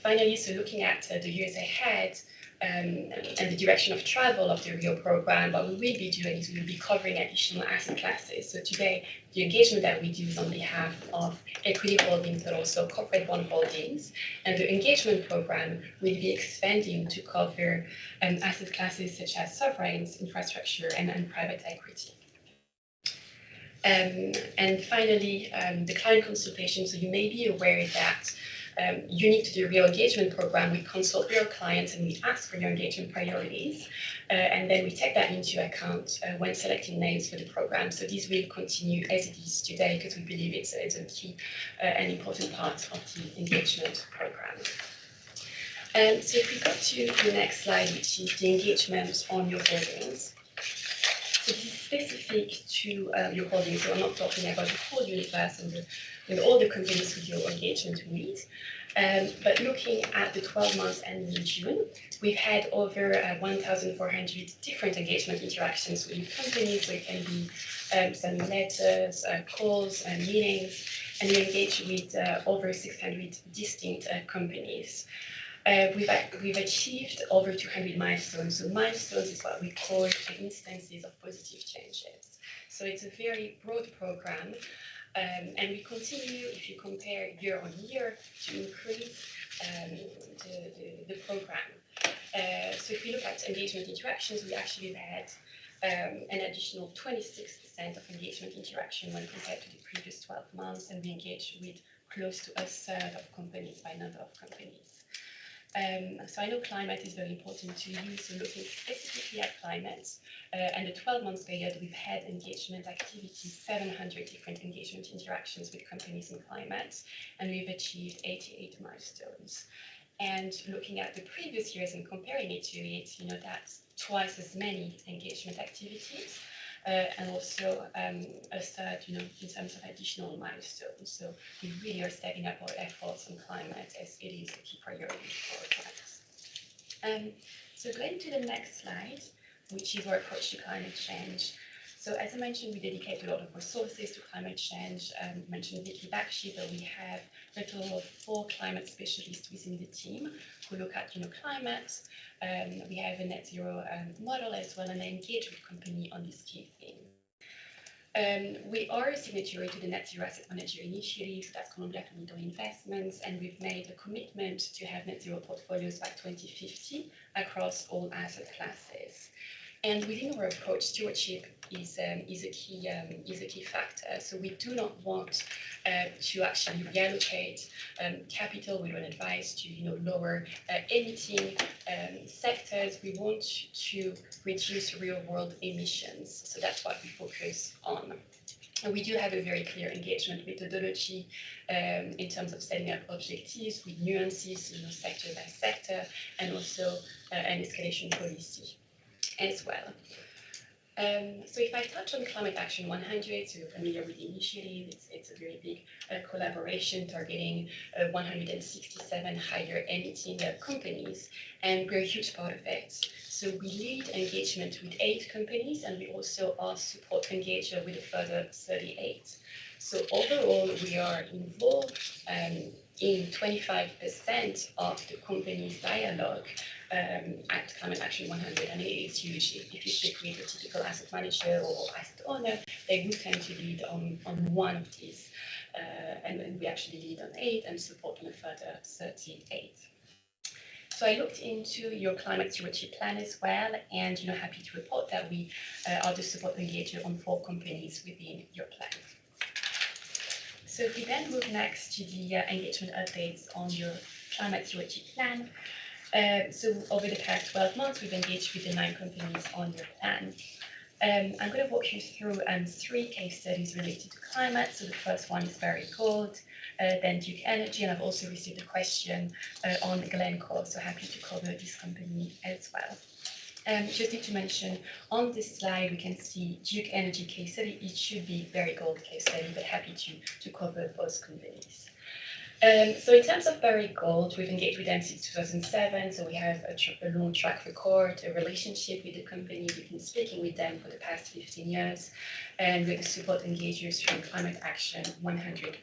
Finally, so looking at the years ahead, and the direction of travel of the Rio program, what we will be doing is we will be covering additional asset classes. So today, the engagement that we do is on behalf of equity holdings, but also corporate bond holdings. And the engagement program will be expanding to cover asset classes such as sovereigns, infrastructure, and private equity. And finally, the client consultation. So you may be aware that unique to the Rio engagement program, we consult with our clients and we ask for your engagement priorities, and then we take that into account when selecting names for the program. So this will continue as it is today because we believe it's a key and important part of the engagement program. So if we go to the next slide, which is the engagement on your holdings. So this is specific to your holdings. So I'm not talking about the whole universe and all the companies with your engagement with. But looking at the 12 months ending in June, we've had over 1,400 different engagement interactions with companies. So it can be sending letters, calls, and meetings, and we engage with over 600 distinct companies. We've achieved over 200 milestones. So milestones is what we call instances of positive changes. So it's a very broad program, and we continue, if you compare year on year, to increase the program. So if we look at engagement interactions, we actually had an additional 26% of engagement interaction when compared to the previous 12 months, and we engaged with close to a third of companies by number of companies. So I know climate is very important to you, so looking specifically at climate, and the 12 months period, we've had engagement activities, 700 different engagement interactions with companies in climate, and we've achieved 88 milestones. And looking at the previous years and comparing it to it, that's twice as many engagement activities, and also a third, in terms of additional milestones. So we really are stepping up our efforts on climate as it is a key priority for our clients. So going to the next slide, which is our approach to climate change. So as I mentioned, we dedicate a lot of resources to climate change. I mentioned Vicky Bakshi, but we have a total of 4 climate specialists within the team who look at climate. We have a net zero model as well, and I engage with company on this key theme. We are a signatory to the Net Zero Asset Manager Initiative, that's Columbia Threadneedle Investments, and we've made a commitment to have net zero portfolios by 2050 across all asset classes. And within our approach, stewardship is a key factor. So we do not want to actually reallocate capital. We don't advise to lower emitting sectors. We want to reduce real world emissions. So that's what we focus on. And we do have a very clear engagement methodology in terms of setting up objectives with nuances, sector by sector, and also an escalation policy as well. So if I touch on Climate Action 100, so you're familiar with the initiative, it's a very big collaboration targeting 167 higher emitting companies, and we're a huge part of it. So we lead engagement with 8 companies, and we also are support engager with a further 38. So overall, we are involved in 25% of the company's dialogue at Climate Action 100, and it is huge. If you speak with a typical asset manager or asset owner, they would tend to lead on one of these, and then we actually lead on 8 and support on a further 38. So I looked into your climate stewardship plan as well, and happy to report that we are the support engager on 4 companies within your plan. So if we then move next to the engagement updates on your climate stewardship plan. So over the past 12 months, we've engaged with the 9 companies on your plan. I'm going to walk you through 3 case studies related to climate. So the first one is Barrick Gold, then Duke Energy, and I've also received a question on Glencore, so happy to cover this company as well. Just need to mention, on this slide, we can see Duke Energy case study. It should be Barrick Gold case study, but happy to cover both companies. So in terms of Barrick Gold, we've engaged with them since 2007, so we have a long track record, a relationship with the company. We've been speaking with them for the past 15 years, and we're the support engagers from Climate Action 100+.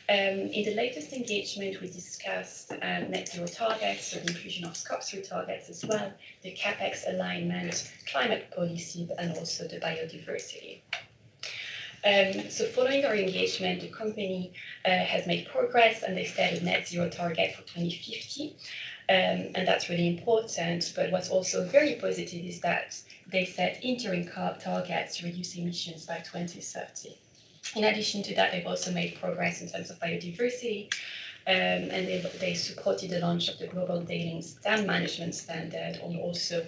In the latest engagement, we discussed net zero targets, so the inclusion of Scope 3 targets as well, the CapEx alignment, climate policy, and also the biodiversity. So following our engagement, the company has made progress, and they set a net zero target for 2050. And that's really important. But what's also very positive is that they set interim targets to reduce emissions by 2030. In addition to that, they've also made progress in terms of biodiversity, and they supported the launch of the Global Tailings Dam Management Standard, and also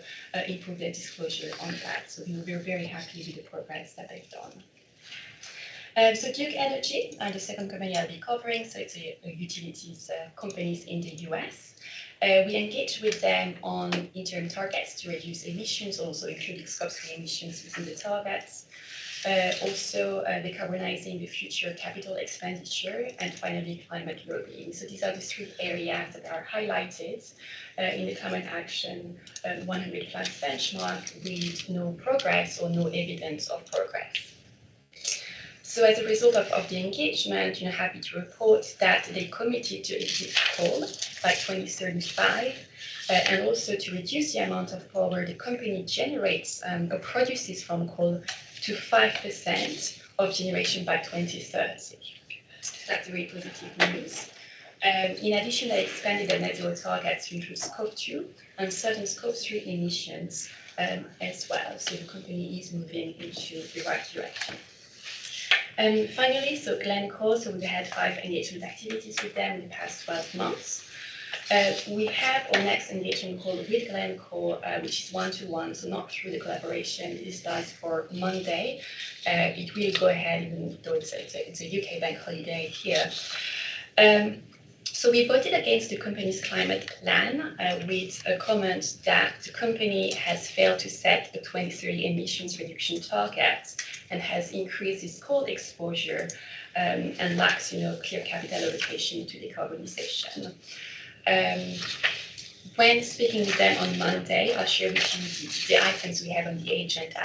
improved their disclosure on that. So we're very happy with the progress that they've done. So Duke Energy, the second company I'll be covering, so it's a utilities companies in the US. We engaged with them on interim targets to reduce emissions, also including Scope 3 emissions within the targets. Also decarbonizing the future capital expenditure, and finally climate lobbying. So these are the three areas that are highlighted in the climate action 100 plus benchmark with no progress or no evidence of progress. So as a result of the engagement, happy to report that they committed to exit coal by 2035 and also to reduce the amount of power the company generates or produces from coal to 5% of generation by 2030. That's very positive news. In addition, they expanded their net zero targets to include Scope 2 and certain Scope 3 emissions as well. So the company is moving into the right direction. And finally, so Glencore, so we've had 5 engagement activities with them in the past 12 months. We have our next engagement call with Glencore, which is one-to-one, so not through the collaboration. It is starts for Monday. It will go ahead, even though it's a UK bank holiday here. So we voted against the company's climate plan with a comment that the company has failed to set the 2030 emissions reduction targets and has increased its coal exposure and lacks, clear capital allocation to decarbonization. When speaking with them on Monday, I'll share with you the items we have on the agenda.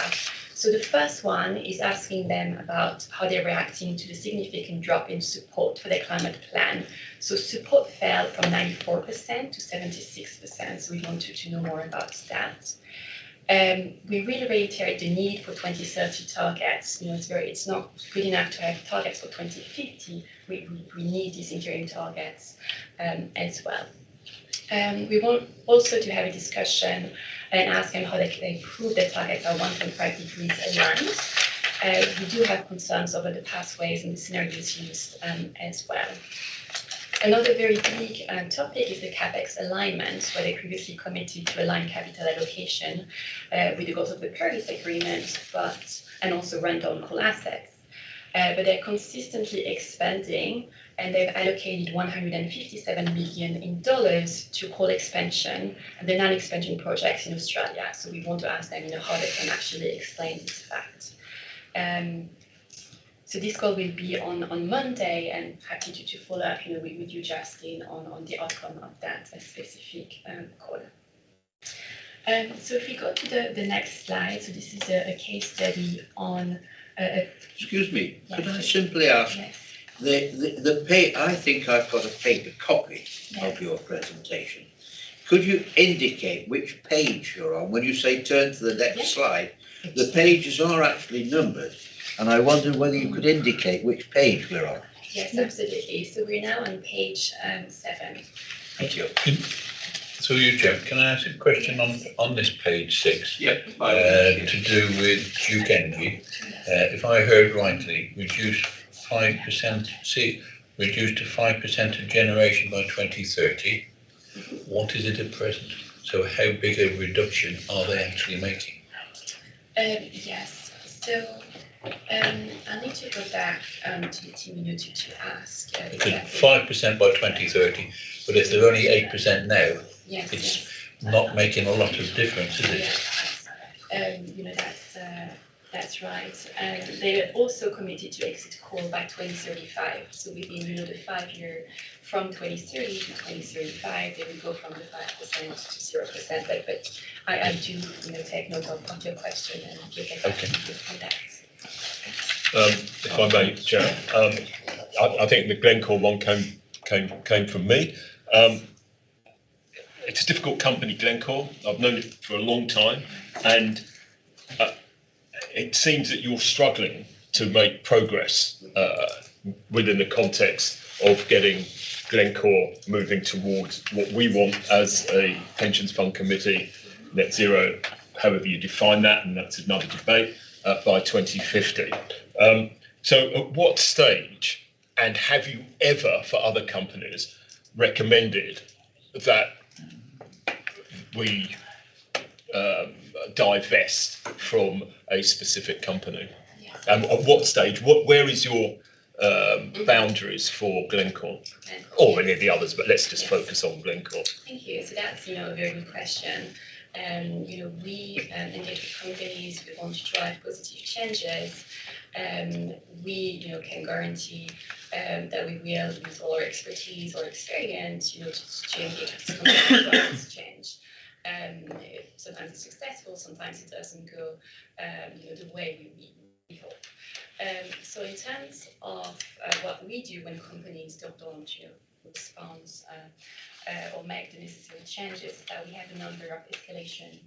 So the first one is asking them about how they're reacting to the significant drop in support for their climate plan. So support fell from 94% to 76%. So we wanted to know more about that. We really reiterate the need for 2030 targets. It's not good enough to have targets for 2050. We need these interim targets as well. We want also to have a discussion and ask them how they can improve their targets are 1.5 degrees aligned. We do have concerns over the pathways and the scenarios used as well. Another very big topic is the CapEx alignment, where they previously committed to align capital allocation with the goals of the Paris Agreement, and also run down coal assets. But they're consistently expanding, and they've allocated $157 million to coal expansion and the non-expansion projects in Australia. So we want to ask them, how they can actually explain this fact. So this call will be on Monday, and happy to follow up, with you, Justin, on the outcome of that specific call. So if we go to the next slide, so this is a case study on. Excuse me, Yes. could I simply ask? Yes. I think I've got a paper copy of your presentation. Could you indicate which page you're on? When you say turn to the next slide, the pages are actually numbered, and I wondered whether you could indicate which page we're on. Yes, absolutely. So we're now on page 7. Thank you. Through you, Jim, can I ask a question on this page 6? Yep. To do with Duke Energy. If I heard rightly, reduced to 5% of generation by 2030. What is it at present? So how big a reduction are they actually making? Yes. So I need to go back to the team to ask. Exactly. 5% by 2030, but if they're only 8% now, yes, it's not making a lot of difference, is it? Yes. That's right. And they also committed to exit coal by 2035. So within the 5-year from 2030 to 2035, they will go from the 5% to 0%. But I do take note of your question and we'll get back to you on that. If I may, Chair, I think the Glencore one came from me. It's a difficult company, Glencore. I've known it for a long time, and it seems that you're struggling to make progress within the context of getting Glencore moving towards what we want as a pensions fund committee, net zero, however you define that, and that's another debate, by 2050. So at what stage, and have you ever, for other companies, recommended that we divest from a specific company? And at what stage? Where is your boundaries for Glencore, or any of the others? But let's just focus on Glencore. Thank you. So that's a very good question. We engage with companies, we want to drive positive changes. We can guarantee that we will use all our expertise or experience to engage with this company to drive this change. Sometimes it's successful, sometimes it doesn't go the way we hope. So in terms of what we do when companies don't respond or make the necessary changes, that we have a number of escalation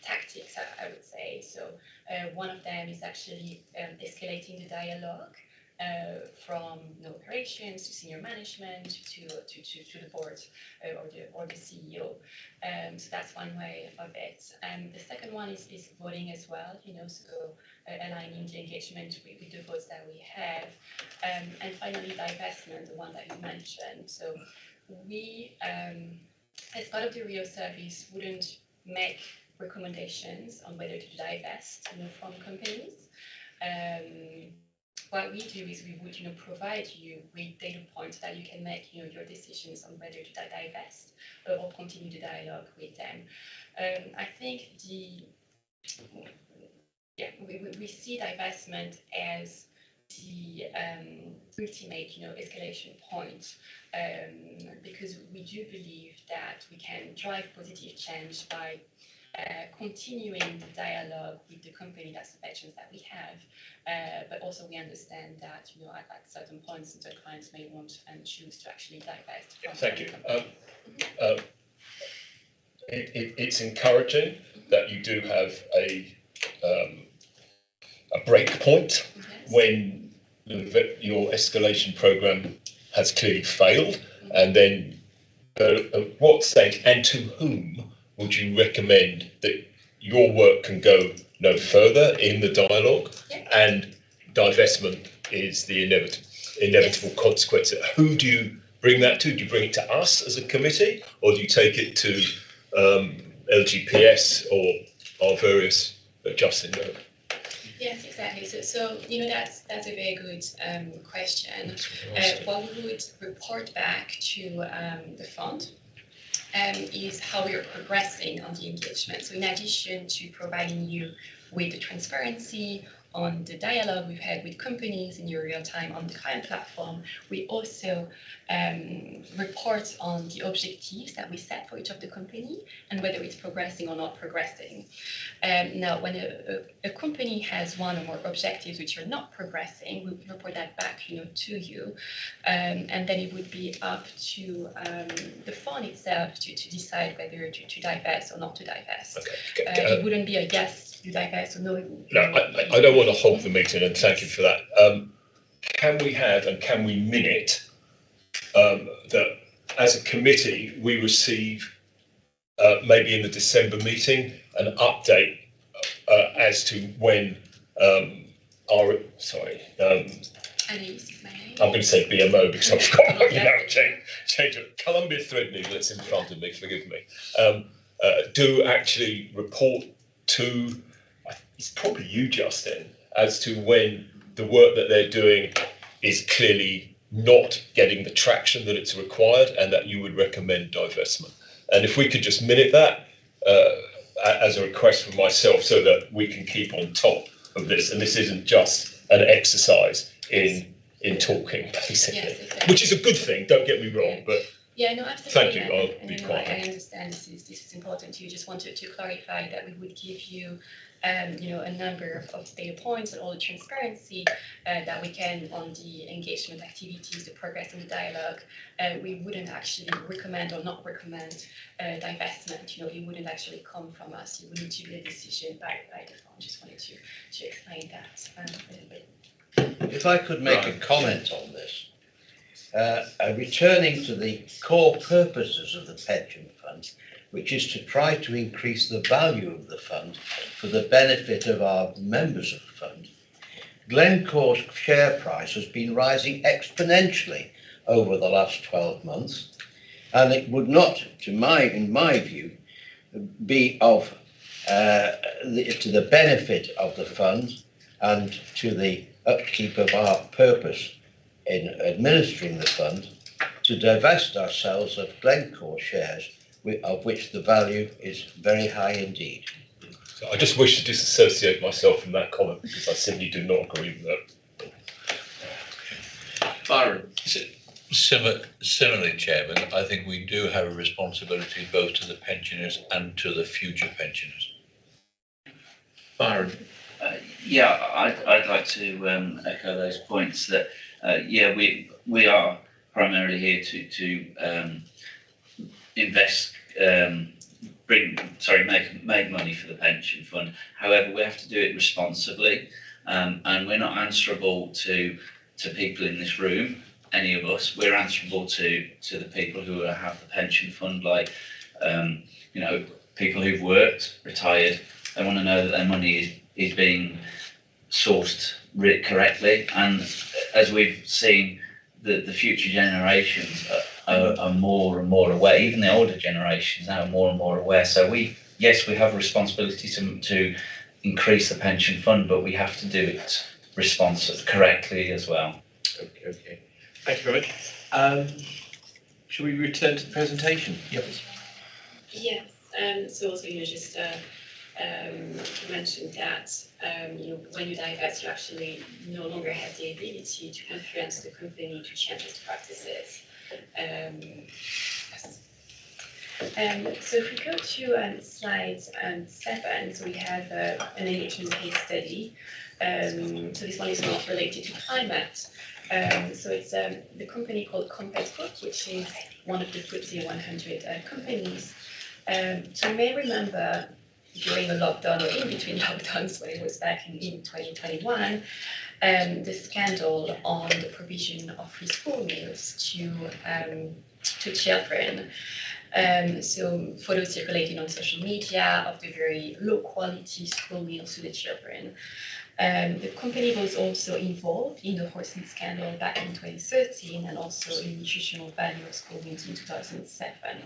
tactics, I would say. So one of them is actually escalating the dialogue from operations to senior management to the board or the CEO. So that's one way of it. The second one is voting as well, so aligning the engagement with the votes that we have. And finally, divestment, the one that you mentioned. So we, as part of the Rio service, wouldn't make recommendations on whether to divest from companies. What we do is we would provide you with data points that you can make your decisions on whether to divest or continue the dialogue with them. I think we see divestment as the ultimate escalation point, because we do believe that we can drive positive change by continuing the dialogue with the company, that's the pensions that we have, but also we understand that at certain points the clients may want and choose to actually divest. Thank you. It's encouraging that you do have a break point when your escalation program has clearly failed, and then at what stage and to whom would you recommend that your work can go no further in the dialogue, and divestment is the inevitable consequence? Who do you bring that to? Do you bring it to us as a committee, or do you take it to LGPS or our various Justin? Yes, exactly. So that's a very good question. What we would report back to the fund is how we are progressing on the engagement. So in addition to providing you with the transparency on the dialogue we've had with companies in real time on the client platform, we also report on the objectives that we set for each of the company and whether it's progressing or not progressing. Now, when a company has one or more objectives which are not progressing, we report that back to you, and then it would be up to the fund itself to decide whether to divest or not to divest. It wouldn't be a yes, you divest, or no. I don't want to hog the meeting, and thank you for that. Can we minute that as a committee we receive maybe in the December meeting an update as to when I'm going to say BMO because I've got change it. Columbia Threadneedle, it's in front of me, forgive me. Do actually report to, it's probably you, Justin, as to when the work that they're doing is clearly not getting the traction that it's required, and that you would recommend divestment. And if we could just minute that as a request from myself, so that we can keep on top of this, and this isn't just an exercise in talking, basically, which is a good thing. Don't get me wrong, but absolutely. Thank you. I'll be quiet. I understand this is important to you. Just wanted to clarify that we would give you a number of data points and all the transparency that we can on the engagement activities, the progress in the dialogue. We wouldn't actually recommend or not recommend divestment. It wouldn't actually come from us. It would need to be a decision by the fund. Just wanted to explain that a little bit. If I could make a comment on this, returning to the core purposes of the pension fund, which is to try to increase the value of the fund for the benefit of our members of the fund, Glencore's share price has been rising exponentially over the last 12 months, and it would not, in my view, be of to the benefit of the fund and to the upkeep of our purpose in administering the fund to divest ourselves of Glencore shares of which the value is very high indeed. So I just wish to disassociate myself from that comment because I simply do not agree with that. Byron. Similarly, Chairman, I think we do have a responsibility both to the pensioners and to the future pensioners. Byron. Yeah, I'd like to echo those points that, yeah, we are primarily here to invest, make money for the pension fund. However, we have to do it responsibly, and we're not answerable to people in this room, any of us. We're answerable to the people who have the pension fund, like people who've worked, retired. They want to know that their money is being sourced correctly, and as we've seen, the future generations are more and more aware. Even the older generations now are more and more aware. So we have a responsibility to increase the pension fund, but we have to do it correctly as well. Okay. Thank you very much. Shall we return to the presentation? Yes. Yes. So also, just mentioned that when you divest, you actually no longer have the ability to influence the company to change its practices. So if we go to slide 7, so we have an engagement case study. So this one is not related to climate. So it's the company called Compass Group, which is one of the FTSE 100 companies. So you may remember during a lockdown or in between lockdowns, when it was back in 2021, the scandal on the provision of free school meals to children. So photos circulating on social media of the very low quality school meals to the children. The company was also involved in the horse meat scandal back in 2013 and also in nutritional value of school meals in 2007.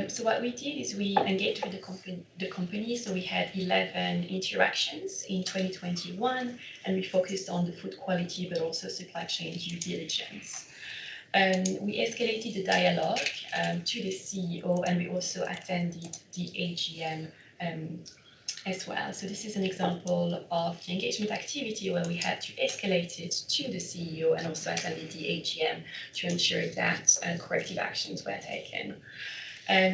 So what we did is we engaged with the company. So we had 11 interactions in 2021, and we focused on the food quality, but also supply chain due diligence. We escalated the dialogue to the CEO, and we also attended the AGM as well. So this is an example of the engagement activity where we had to escalate it to the CEO and also attended the AGM to ensure that corrective actions were taken.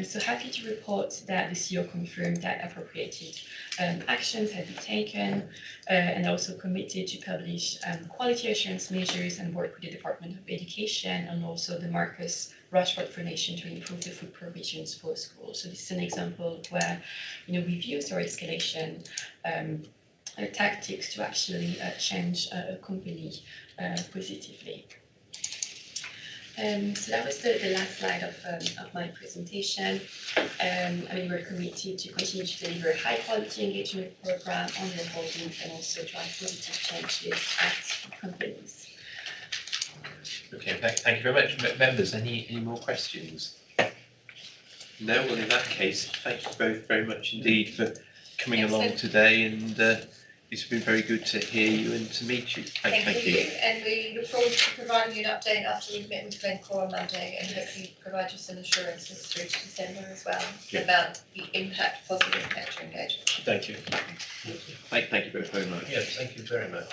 So happy to report that the CEO confirmed that appropriated actions had been taken and also committed to publish quality assurance measures and work with the Department of Education and also the Marcus Rashford Foundation to improve the food provisions for schools. So this is an example where we've used our escalation tactics to actually change a company positively. So that was the last slide of my presentation. We're committed to continue to deliver a high quality engagement program on the holdings and also drive positive changes at companies. Okay, thank you very much. Members, any more questions? No? Well, in that case, thank you both very much indeed for coming along today, and it's been very good to hear you and to meet you. Thank you. And we look forward to providing you an update after we meet with Glencore on Monday and hopefully provide you some assurances through to December as well about the positive impact to engagement. Thank you. Thank you both very much. Yes, thank you very much.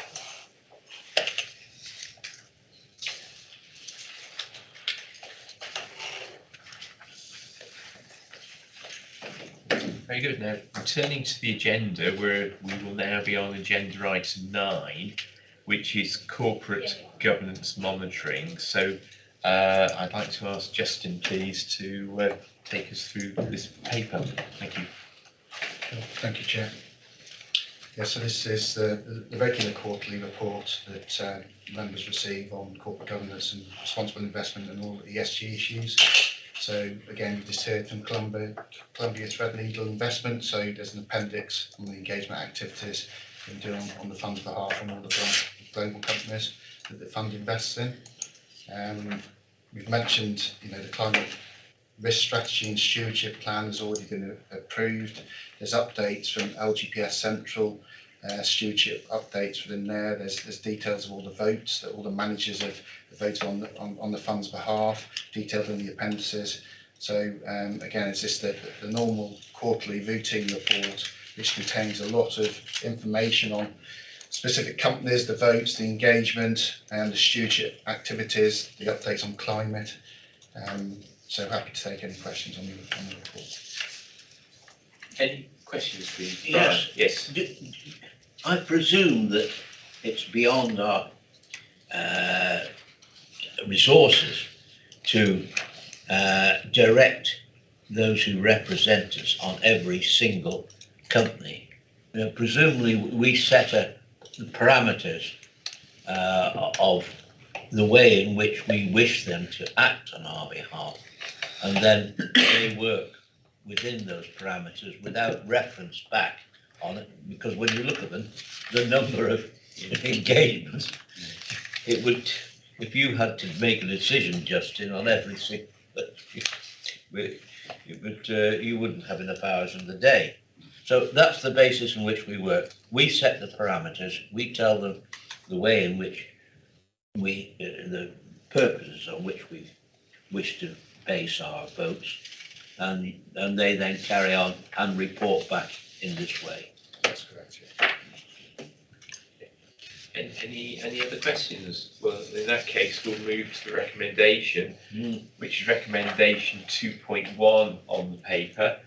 Very good. Now, returning to the agenda, we will now be on agenda item 9, which is corporate governance monitoring. So I'd like to ask Justin, please, to take us through this paper. Thank you. Thank you, Chair. Yeah, so this is the regular quarterly report that members receive on corporate governance and responsible investment and all ESG issues. So again, we just heard from Columbia Threadneedle Investment. So there's an appendix on the engagement activities we're doing on the fund's behalf and all the global companies that the fund invests in. We've mentioned, the climate risk strategy and stewardship plan has already been approved. There's updates from LGPS Central, stewardship updates within there. There's details of all the votes that all the managers have voted on the fund's behalf, detailed in the appendices. So again, it's just the normal quarterly routine report, which contains a lot of information on specific companies, the votes, the engagement, and the stewardship activities, the updates on climate. So happy to take any questions on the report. Any questions, please? Yes. Yes. I presume that it's beyond our resources to direct those who represent us on every single company. You know, presumably we set the parameters of the way in which we wish them to act on our behalf, and then they work within those parameters without reference back on it, because when you look at them, the number of engagements, it would, if you had to make a decision, Justin, on everything, you wouldn't have enough hours in the day. So that's the basis in which we work. We set the parameters, we tell them the way in which the purposes on which we wish to base our votes, and they then carry on and report back in this way. That's correct. Yeah. Any other questions? Well, in that case, we'll move to the recommendation, which is recommendation 2.1 on the paper.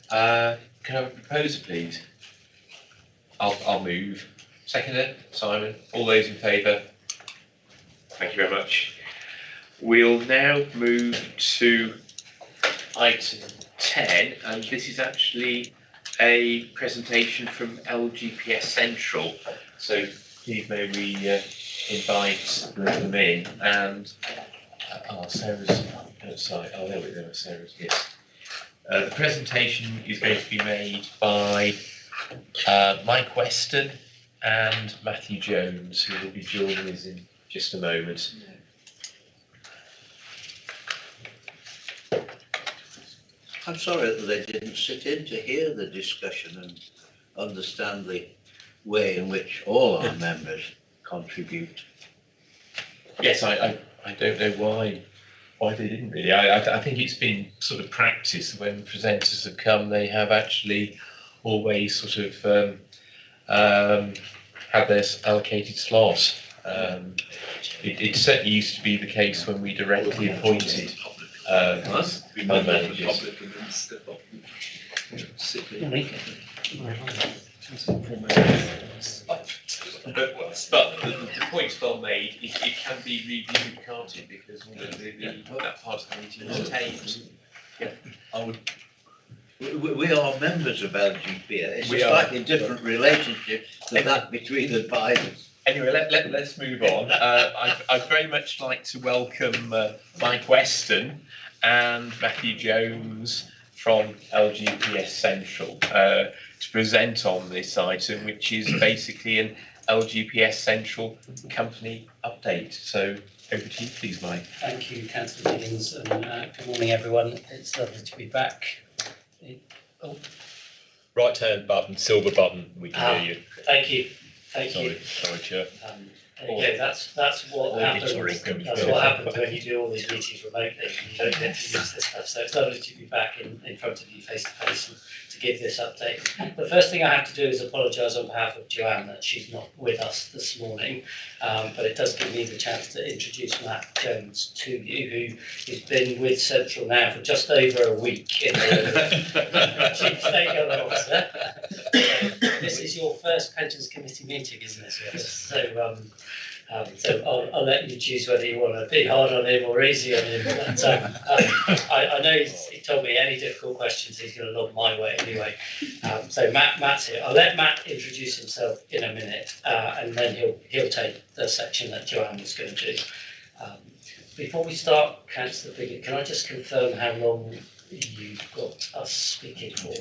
Can I have a proposer, please? I'll move. Seconder, Simon. All those in favour? Thank you very much. We'll now move to item 10, and this is actually a presentation from LGPS Central. So please may we invite them in, and Sarah's outside. Oh, there we go, Sarah's, yes. The presentation is going to be made by Mike Weston and Matthew Jones, who will be joining us in just a moment. I'm sorry that they didn't sit in to hear the discussion and understand the way in which all our members contribute. Yes, I don't know why they didn't really. I think it's been sort of practice when presenters have come, they have actually always sort of had their allocated slot. It certainly used to be the case when we directly appointed managers. But the point's well made. It can be reviewed, can't it? Because that part of the meeting is taped. Yeah. We are members of LGPS. It's We a are. slightly different relationship than that between advisors. Anyway, let's move on. I'd very much like to welcome Mike Weston and Matthew Jones from LGPS Central to present on this item, which is basically an LGPS Central company update. So over to you, please, Mike. Thank you, Councillor Higgins, and good morning, everyone. It's lovely to be back. Right hand button, silver button, we can hear you. Thank you. Thank you. Sorry, Chair. Okay, that's what happens. That's what happens when you do all these meetings remotely. You don't get to use this stuff. So it's lovely to be back in front of you face to face and to give this update. The first thing I have to do is apologise on behalf of Joanne that she's not with us this morning, but it does give me the chance to introduce Matt Jones to you, who has been with Central now for just over a week in the Chief Stakeholder Officer. This is your first Pensions Committee meeting, isn't it? Yes. So I'll let you choose whether you want to be hard on him or easy on him. But I know he told me any difficult questions he's going to lob my way anyway. So Matt's here. I'll let Matt introduce himself in a minute, and then he'll take the section that Joanne was going to do. Before we start, Councillor Piggott, can I just confirm how long you've got us speaking for?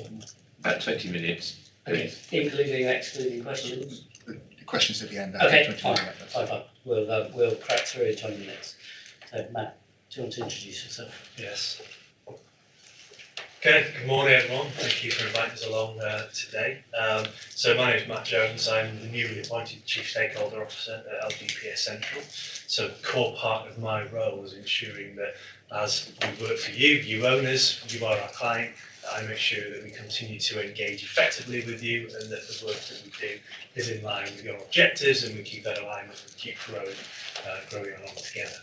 About 20 minutes. Okay, including excluding questions? Questions at the end. Okay, fine. We'll crack through in 20 minutes. So Matt, do you want to introduce yourself? Yes. Okay, good morning everyone. Thank you for inviting us along today. So my name is Matt Jones. I'm the newly appointed Chief Stakeholder Officer at LGPS Central. So a core part of my role is ensuring that as we work for you, you owners, you are our client, I make sure that we continue to engage effectively with you and that the work that we do is in line with your objectives and we keep that alignment and keep growing along together.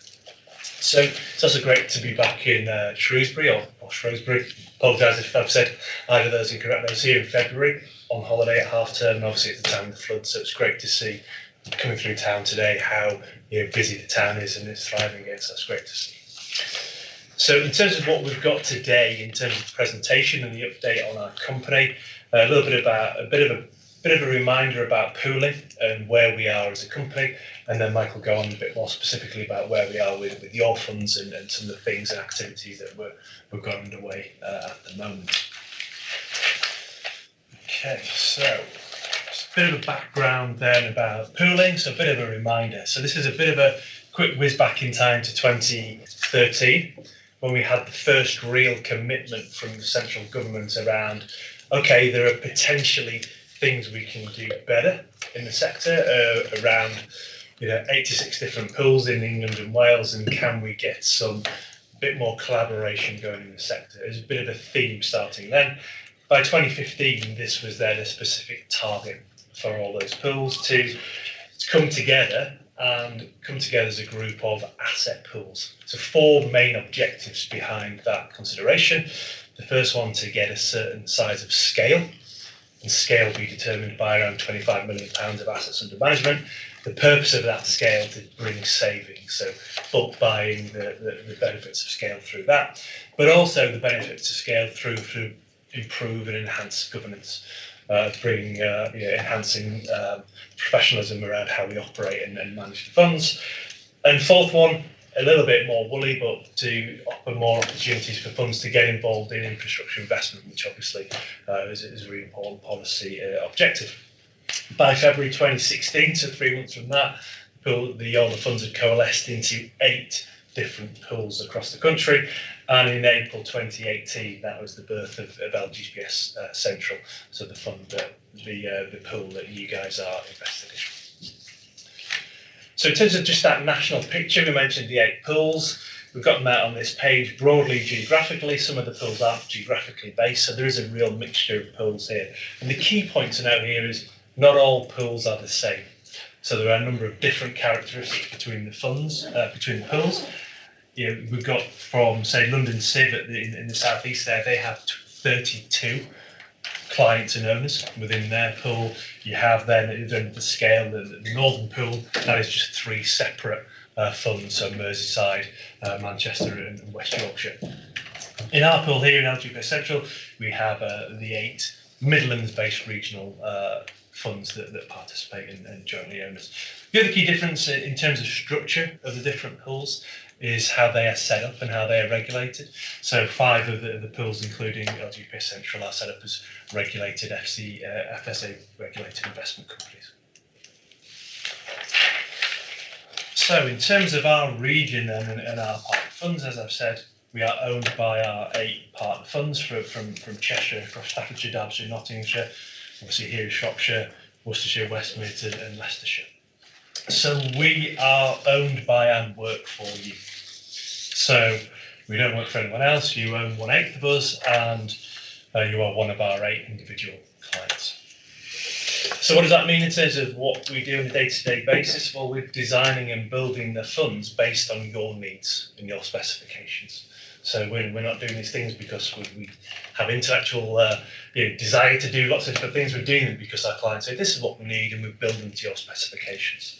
So it's also great to be back in Shrewsbury or Shrewsbury. Apologise if I've said either of those incorrect. I was here in February on holiday at half term, and obviously at the time of the flood. So it's great to see coming through town today how busy the town is and it's thriving again. So that's great to see. So in terms of what we've got today, in terms of the presentation and the update on our company, a little bit about a bit of a reminder about pooling and where we are as a company, and then Mike will go on a bit more specifically about where we are with your funds and some of the things and activities that we've got underway at the moment. Okay, so just a bit of a background then about pooling, so a bit of a reminder. So this is a bit of a quick whiz back in time to 2013, when we had the first real commitment from the central government around, okay, there are potentially things we can do better in the sector around 86 different pools in England and Wales, and can we get some bit more collaboration going in the sector? There's a bit of a theme starting then. By 2015, this was then a specific target for all those pools to come together as a group of asset pools. So 4 main objectives behind that consideration. The first one, to get a certain size of scale, and scale will be determined by around £25 million of assets under management. The purpose of that scale to bring savings, so bulk buying, the benefits of scale through that, but also the benefits of scale through improve and enhance governance, enhancing professionalism around how we operate and manage the funds. And fourth one, a little bit more woolly, but to offer more opportunities for funds to get involved in infrastructure investment, which obviously is a really important policy objective. By February 2016, so 3 months from that, all the funds had coalesced into 8 different pools across the country, and in April 2018, that was the birth of LGPS Central, so the fund, the pool that you guys are invested in. So in terms of just that national picture, we mentioned the 8 pools. We've got them out on this page broadly geographically. Some of the pools aren't geographically based, so there is a real mixture of pools here. And the key point to note here is not all pools are the same. So there are a number of different characteristics between the funds, between the pools. We've got from, say, London Civ in the southeast there, they have 32 clients and owners within their pool. You have then the scale, the northern pool, that is just 3 separate funds, so Merseyside, Manchester and West Yorkshire. In our pool here in LGPS Central, we have the 8 Midlands-based regional funds that participate and jointly own us. The other key difference in terms of structure of the different pools is how they are set up and how they are regulated. So 5 of the pools, including LGPS Central, are set up as regulated FSA regulated investment companies. So in terms of our region and our partner funds, as I've said, we are owned by our 8 partner funds from Cheshire, across Staffordshire, Derbyshire, Nottinghamshire, obviously here in Shropshire, Worcestershire, West Mids and Leicestershire. So we are owned by and work for you. So we don't work for anyone else. You own 1/8 of us, and you are one of our 8 individual clients. So what does that mean in terms of what we do on a day-to-day basis? Well, we're designing and building the funds based on your needs and your specifications. So we're not doing these things because we have intellectual desire to do lots of different things. We're doing them because our clients say, this is what we need, and we build them to your specifications.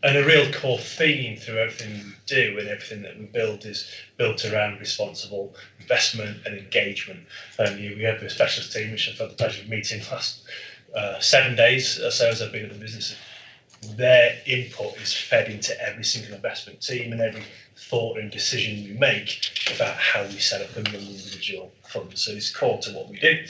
And a real core theme through everything we do and everything that we build is built around responsible investment and engagement. We have a specialist team, which I've had the pleasure of meeting last 7 days or so as I've been at the business. Their input is fed into every single investment team and every thought and decision we make about how we set up the individual funds. So it's core to what we do.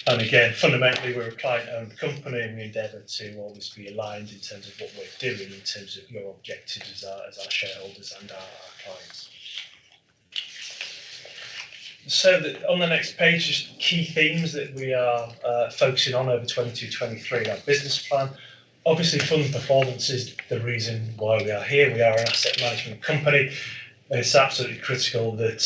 And again, fundamentally, we're a client-owned company, and we endeavour to always be aligned in terms of what we're doing, in terms of your objectives as our shareholders and our clients. So on the next page, just key themes that we are focusing on over 22-23 in our business plan. Obviously, fund performance is the reason why we are here. We are an asset management company. It's absolutely critical that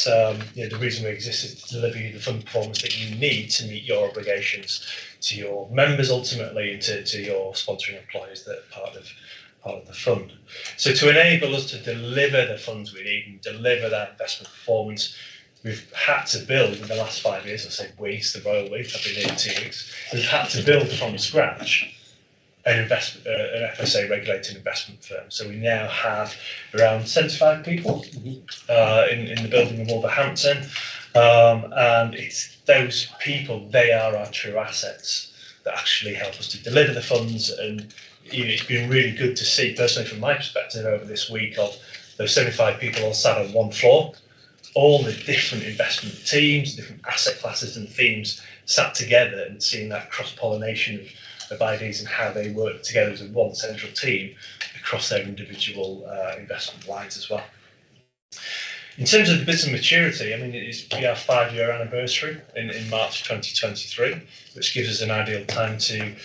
the reason we exist is to deliver you the fund performance that you need to meet your obligations to your members, ultimately, and to your sponsoring employers that are part of the fund. So to enable us to deliver the funds we need and deliver that investment performance, we've had to build in the last 5 years, I say we, it's the royal we, I've been here 2 weeks, we've had to build from scratch an FSA regulated investment firm. So we now have around 75 people in the building in Wolverhampton, and it's those people, they are our true assets that actually help us to deliver the funds. And it's been really good to see, personally from my perspective, over this week, of those 75 people all sat on one floor, all the different investment teams, different asset classes and themes sat together, and seeing that cross-pollination of ideas and how they work together as one central team across their individual investment lines as well. In terms of the business maturity, I mean, it is our 5-year anniversary in March 2023, which gives us an ideal time to,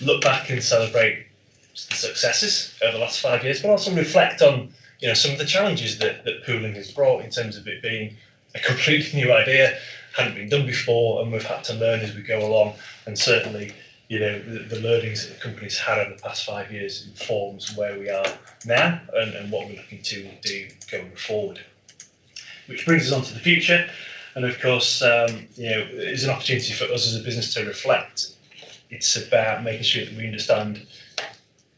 look back and celebrate the successes over the last 5 years, but also reflect on, some of the challenges that pooling has brought in terms of it being a completely new idea, hadn't been done before, and we've had to learn as we go along. And certainly, the learnings that the company's had over the past 5 years informs where we are now and what we're looking to do going forward. Which brings us on to the future, and of course, it's an opportunity for us as a business to reflect. It's about making sure that we understand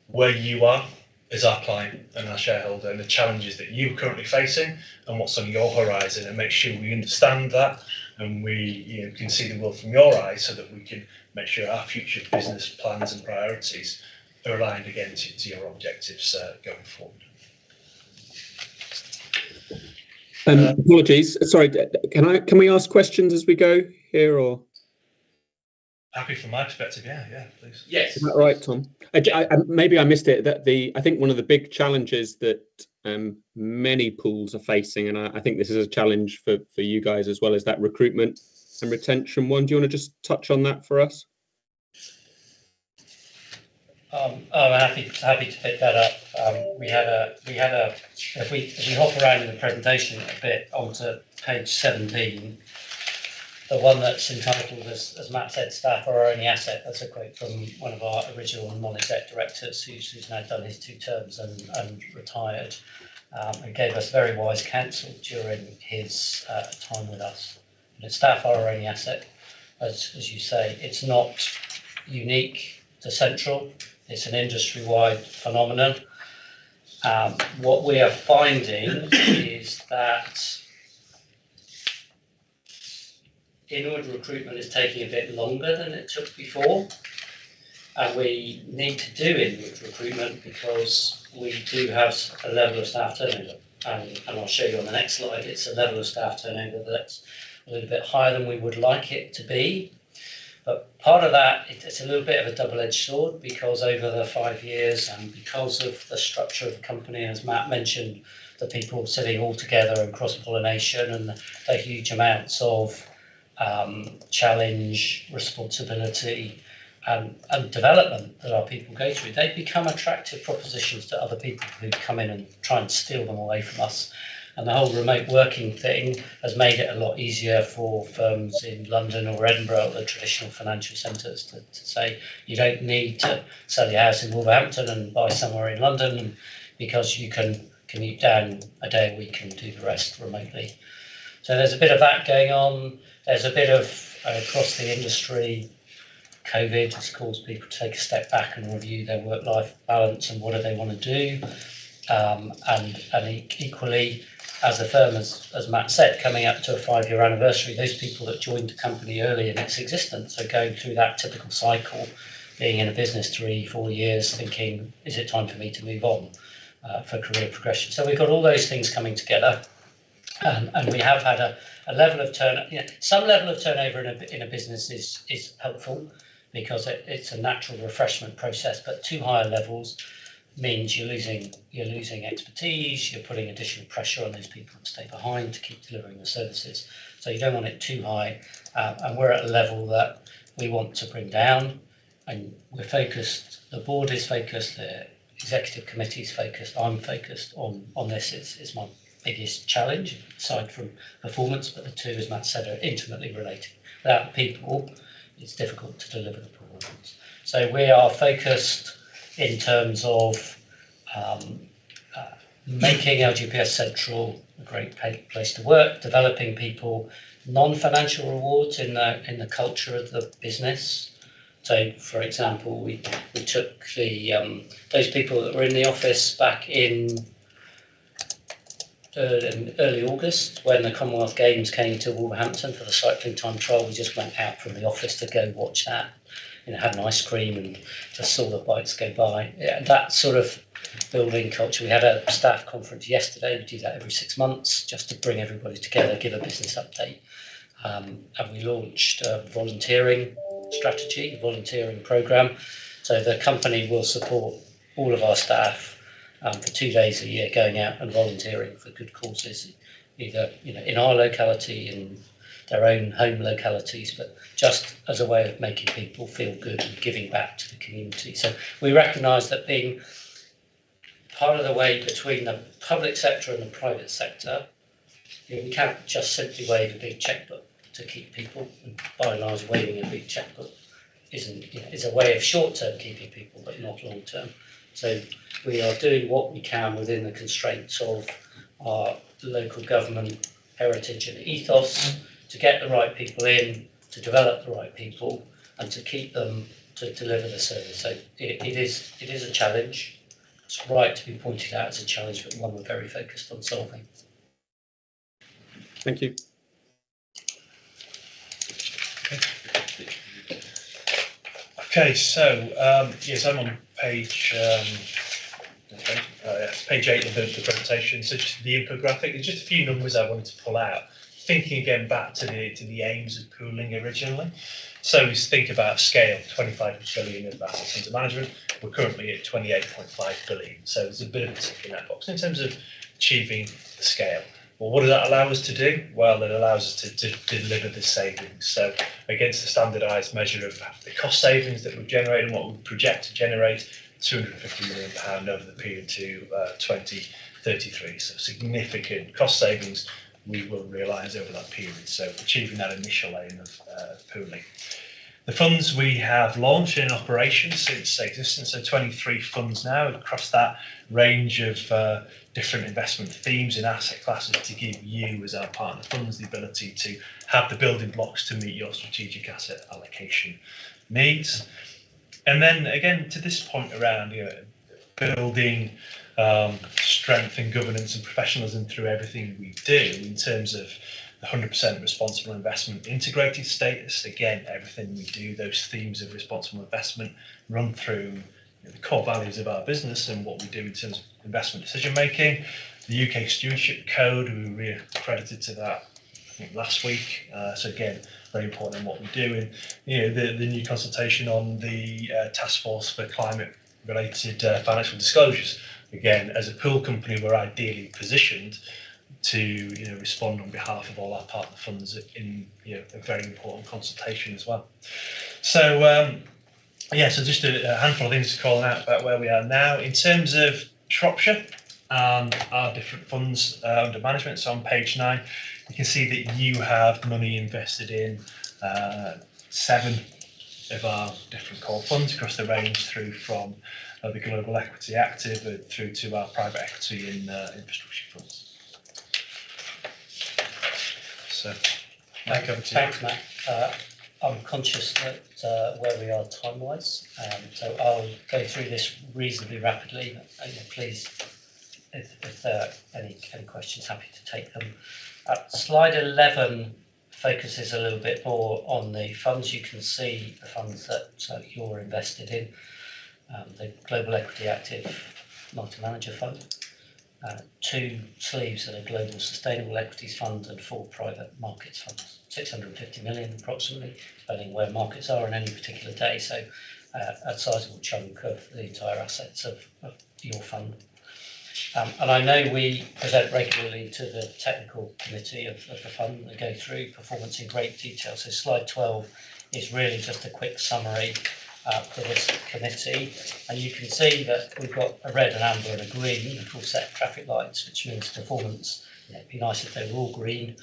where you are as our client and our shareholder, and the challenges that you're currently facing, and what's on your horizon, and make sure we understand that, and we can see the world from your eyes, so that we can make sure our future business plans and priorities are aligned again to your objectives going forward. Apologies. Sorry, can we ask questions as we go here, or? Happy from my perspective, yeah, please. Yes. Is that right, Tom? Maybe I missed it. I think one of the big challenges that many pools are facing, and I think this is a challenge for you guys as well, is that recruitment and retention one. Do you want to just touch on that for us? I'm happy to pick that up. If we hop around in the presentation a bit onto page 17, the one that's entitled, as Matt said, staff are our only asset. That's a quote from one of our original non-exec directors who's now done his 2 terms and retired, and gave us very wise counsel during his time with us. And staff are our only asset. As you say, it's not unique to Central. It's an industry-wide phenomenon. What we are finding is that inward recruitment is taking a bit longer than it took before, and we need to do inward recruitment because we do have a level of staff turnover, and I'll show you on the next slide. It's a level of staff turnover that's a little bit higher than we would like it to be, but part of that, it's a little bit of a double-edged sword, because over the 5 years, and because of the structure of the company, as Matt mentioned, the people sitting all together and cross-pollination and the huge amounts of challenge, responsibility, and development that our people go through, they become attractive propositions to other people who come in and try and steal them away from us. And the whole remote working thing has made it a lot easier for firms in London or Edinburgh, the traditional financial centres, to say you don't need to sell your house in Wolverhampton and buy somewhere in London, because you can commute down a day a week and do the rest remotely. So there's a bit of that going on. There's a bit of, across the industry, COVID has caused people to take a step back and review their work-life balance and what do they want to do. And equally, as the firm, as Matt said, coming up to a 5-year anniversary, those people that joined the company early in its existence are going through that typical cycle, being in a business 3-4 years, thinking, is it time for me to move on for career progression? So we've got all those things coming together. And we have had a level of turnover. Some level of turnover in a business is helpful, because it's a natural refreshment process, but too high levels means you're losing expertise, you're putting additional pressure on those people to stay behind to keep delivering the services. So you don't want it too high, and we're at a level that we want to bring down, and we're focused, the board is focused, the executive committee is focused, I'm focused on this. It's my biggest challenge, aside from performance, but the two, as Matt said, are intimately related. Without people, it's difficult to deliver the performance. So we are focused in terms of making LGPS Central a great place to work, developing people, non-financial rewards in the culture of the business. So, for example, we took the those people that were in the office back in early August when the Commonwealth Games came to Wolverhampton for the cycling time trial. We just went out from the office to go watch that, had an ice cream and just saw the bikes go by. Yeah, that sort of building culture. We had a staff conference yesterday. We do that every 6 months just to bring everybody together, give a business update. And we launched a volunteering strategy, a volunteering program. So the company will support all of our staff for 2 days a year going out and volunteering for good causes, either in our locality, in their own home localities, but just as a way of making people feel good and giving back to the community. So we recognise that being part of the way between the public sector and the private sector, we can't just simply wave a big checkbook to keep people. And by and large, waving a big checkbook is a way of short-term keeping people, but not long-term. So we are doing what we can within the constraints of our local government heritage and ethos to get the right people in, to develop the right people, and to keep them to deliver the service. So it is a challenge. It's right to be pointed out as a challenge, but one we're very focused on solving. Thank you. Okay, so yes, I'm on page 8 of the presentation. So just the infographic. There's just a few numbers I wanted to pull out. Thinking again back to the aims of pooling originally. So we think about scale, 25 billion of assets under management. We're currently at 28.5 billion. So there's a bit of a tick in that box in terms of achieving the scale. Well, what does that allow us to do? Well, it allows us to deliver the savings. So against the standardised measure of the cost savings that we've generated and what we project to generate, £250 million over the period to 2033. So significant cost savings we will realise over that period. So achieving that initial aim of pooling. The funds we have launched in operation since existence, so 23 funds now across that range of different investment themes and asset classes to give you as our partner funds the ability to have the building blocks to meet your strategic asset allocation needs. And then again, to this point around building strength and governance and professionalism through everything we do in terms of the 100% responsible investment integrated status. Again, everything we do, those themes of responsible investment run through the core values of our business and what we do in terms of investment decision making. The UK Stewardship Code, we were re-accredited to that I think last week. So again, very important in what we do. And the new consultation on the task force for climate related financial disclosures. Again, as a pool company, we're ideally positioned to respond on behalf of all our partner funds in a very important consultation as well. So so just a handful of things to call out about where we are now in terms of Shropshire and our different funds under management. So on page 9, you can see that you have money invested in 7 of our different core funds across the range through from the Global Equity Active through to our private equity and infrastructure funds. So, thanks, Matt. I'm conscious that where we are time-wise, so I'll go through this reasonably rapidly. Please, if there are any questions, happy to take them. Slide 11 focuses a little bit more on the funds. You can see the funds that you're invested in. The Global Equity Active Multi-Manager Fund, 2 sleeves that are Global Sustainable Equities Fund and 4 private markets funds, 650 million approximately, depending where markets are on any particular day. So a sizable chunk of the entire assets of your fund. And I know we present regularly to the technical committee of the fund and go through performance in great detail. So slide 12 is really just a quick summary for this committee. And you can see that we've got a red, an amber and a green, a full set of traffic lights, which means performance, it'd be nice if they were all green.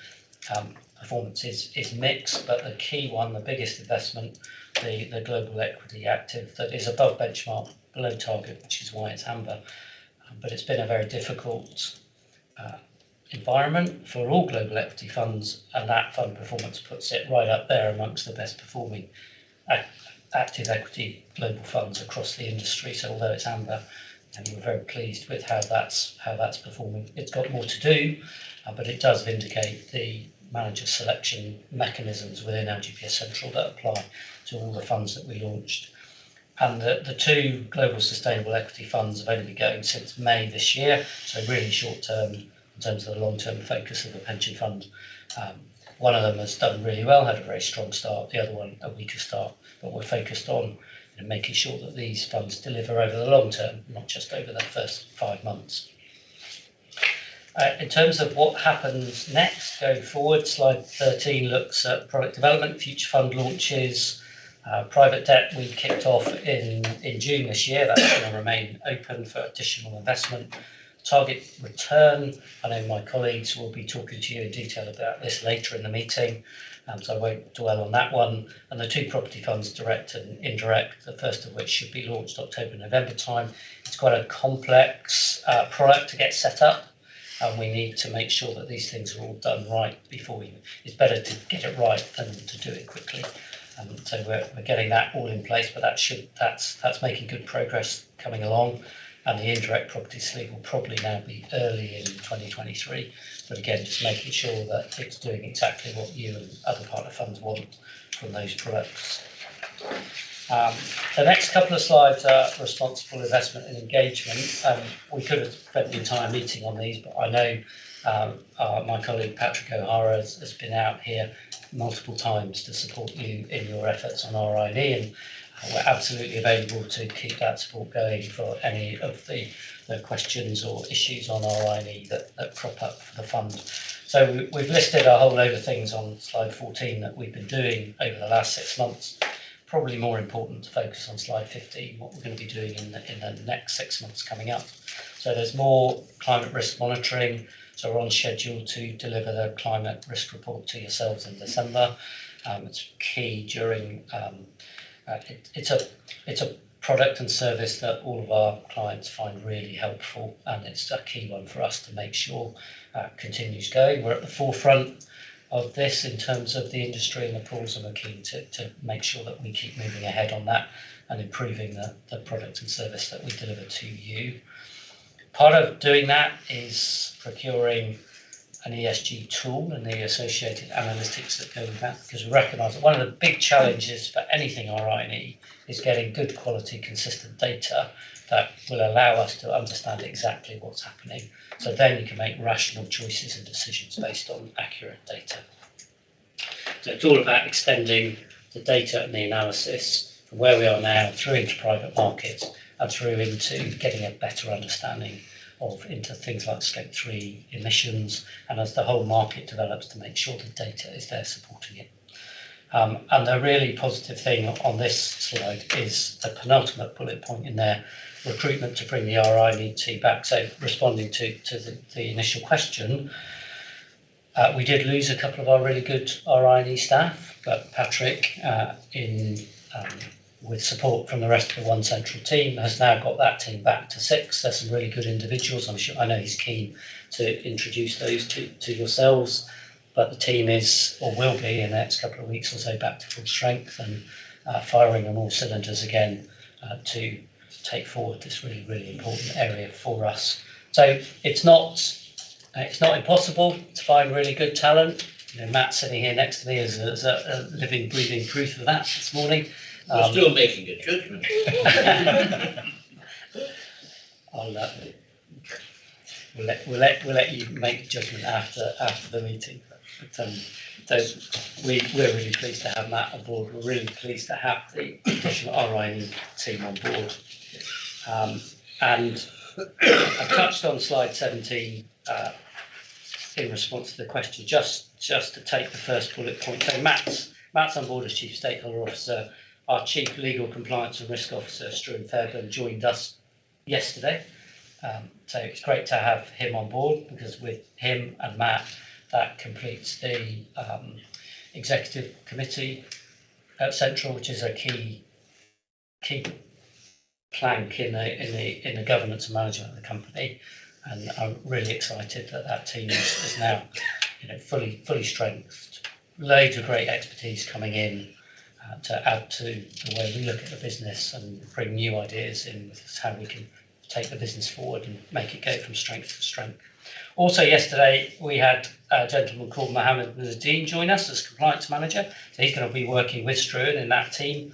Performance is mixed, but the key one, the biggest investment, the global equity active that is above benchmark, below target, which is why it's amber. But it's been a very difficult environment for all global equity funds, and that fund performance puts it right up there amongst the best performing active equity global funds across the industry. So although it's amber, and we're very pleased with how that's performing. It's got more to do, but it does vindicate the manager selection mechanisms within LGPS Central that apply to all the funds that we launched. And the two global sustainable equity funds have only been going since May this year, so really short term in terms of the long-term focus of the pension fund. One of them has done really well, had a very strong start, the other one a weaker start, but we're focused on making sure that these funds deliver over the long term, not just over the first 5 months. In terms of what happens next going forward, slide 13 looks at product development, future fund launches. Private debt we kicked off in June this year. That's going to remain open for additional investment. Target return, I know my colleagues will be talking to you in detail about this later in the meeting, so I won't dwell on that one. And the two property funds, direct and indirect, the first of which should be launched October, November time. It's quite a complex product to get set up, and we need to make sure that these things are all done right before it's better to get it right than to do it quickly. So we're getting that all in place, but that's making good progress coming along. And the indirect property sleeve will probably now be early in 2023. But again, just making sure that it's doing exactly what you and other partner funds want from those products. The next couple of slides are responsible investment and engagement. We could have spent the entire meeting on these, but I know my colleague Patrick O'Hara has been out here multiple times to support you in your efforts on RINE, and we're absolutely available to keep that support going for any of the questions or issues on RINE that crop up for the fund. So we've listed a whole load of things on slide 14 that we've been doing over the last 6 months. Probably more important to focus on slide 15, what we're going to be doing in the next 6 months coming up. So there's more climate risk monitoring. So we're on schedule to deliver the climate risk report to yourselves in December. It's key during, it's a product and service that all of our clients find really helpful, and it's a key one for us to make sure continues going. We're at the forefront of this in terms of the industry and the pools, and we're keen to make sure that we keep moving ahead on that and improving the product and service that we deliver to you. Part of doing that is procuring an ESG tool and the associated analytics that go with that, because we recognise that one of the big challenges for anything RINE is getting good quality, consistent data that will allow us to understand exactly what's happening. So then you can make rational choices and decisions based on accurate data. So it's all about extending the data and the analysis from where we are now through into private markets and through into getting a better understanding of into things like Scope 3 emissions, and as the whole market develops, to make sure the data is there supporting it. And the really positive thing on this slide is the penultimate bullet point in there, recruitment to bring the RINE team back. So responding to the initial question, we did lose a couple of our really good RINE staff, but Patrick, with support from the rest of the One Central team, has now got that team back to 6. There's some really good individuals. I know he's keen to introduce those to yourselves, but the team is, or will be in the next couple of weeks or so, back to full strength and firing on all cylinders again to take forward this really, really important area for us. So it's not impossible to find really good talent. Matt sitting here next to me is a living, breathing proof of that this morning. We're still making a judgment. We'll let you make the judgment after the meeting. But we're really pleased to have Matt on board. We're really pleased to have the additional RINE team on board. And I touched on slide 17 in response to the question, just to take the first bullet point. So Matt's on board as Chief Stakeholder Officer. Our Chief Legal Compliance and Risk Officer, Struan Fairburn, joined us yesterday. So it's great to have him on board, because with him and Matt, that completes the executive committee at Central, which is a key plank in the governance and management of the company. And I'm really excited that team is now, fully strengthened. Loads of great expertise coming in to add to the way we look at the business and bring new ideas in with how we can take the business forward and make it go from strength to strength. Also yesterday, we had a gentleman called Mohammed Nazdeen join us as compliance manager. So he's going to be working with Struan in that team.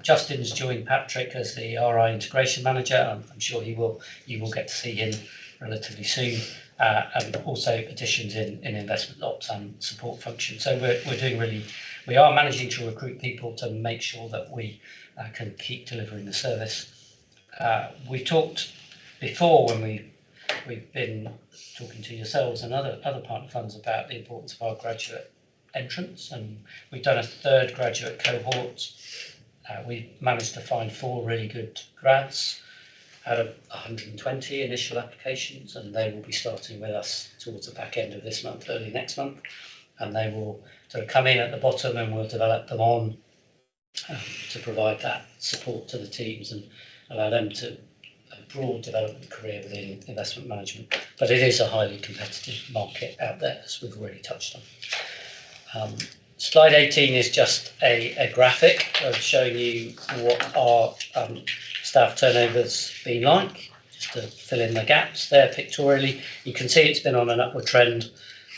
Justin's joined Patrick as the RI integration manager. I'm sure you will get to see him relatively soon. And also additions in investment ops and support function. So we are managing to recruit people to make sure that we can keep delivering the service. We talked before, when we've been talking to yourselves and other partner funds, about the importance of our graduate entrance, and we've done a third graduate cohort. We've managed to find 4 really good grads out of 120 initial applications, and they will be starting with us towards the back end of this month, early next month, and they will sort of come in at the bottom, and we'll develop them on to provide that support to the teams and allow them to a broad development career within investment management. But it is a highly competitive market out there, as we've already touched on. Slide 18 is just a graphic of showing you what our staff turnover's been like, just to fill in the gaps there pictorially. You can see it's been on an upward trend,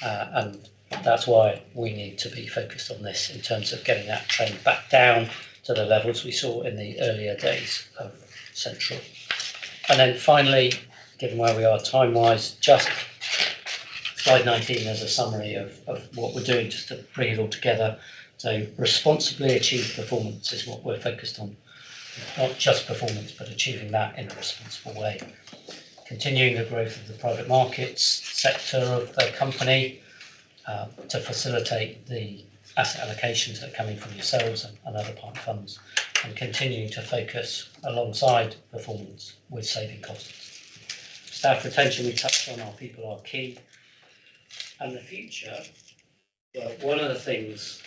and that's why we need to be focused on this in terms of getting that trend back down to the levels we saw in the earlier days of Central. And then finally, given where we are time-wise, just slide 19 as a summary of what we're doing, just to bring it all together. So responsibly achieve performance is what we're focused on. Not just performance, but achieving that in a responsible way. Continuing the growth of the private markets sector of the company to facilitate the asset allocations that are coming from yourselves and other partner funds, and continuing to focus alongside performance with saving costs. Staff retention, we touched on. Our people are key. And the future, well, one of the things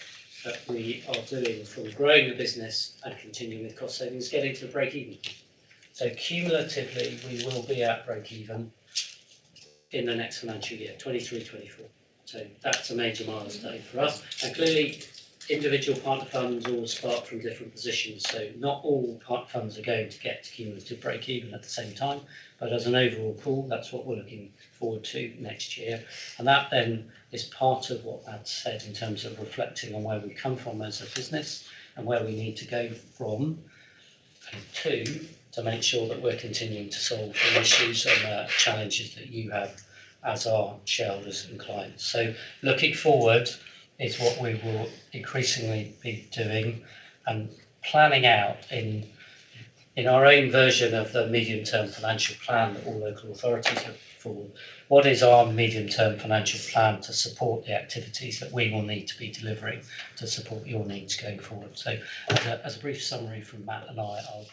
that we are doing from growing the business and continuing with cost savings, getting to break even. So cumulatively, we will be at break even in the next financial year, 23-24. So that's a major milestone for us. And clearly, individual partner funds all start from different positions. So not all partner funds are going to get to cumulative break even at the same time. But as an overall pool, that's what we're looking forward to next year. And that then is part of what Matt said in terms of reflecting on where we come from as a business and where we need to go from and to make sure that we're continuing to solve the issues and challenges that you have as our shareholders and clients. So looking forward is what we will increasingly be doing and planning out in our own version of the medium-term financial plan that all local authorities have forward. What is our medium-term financial plan to support the activities that we will need to be delivering to support your needs going forward? So as a brief summary from Matt and I'll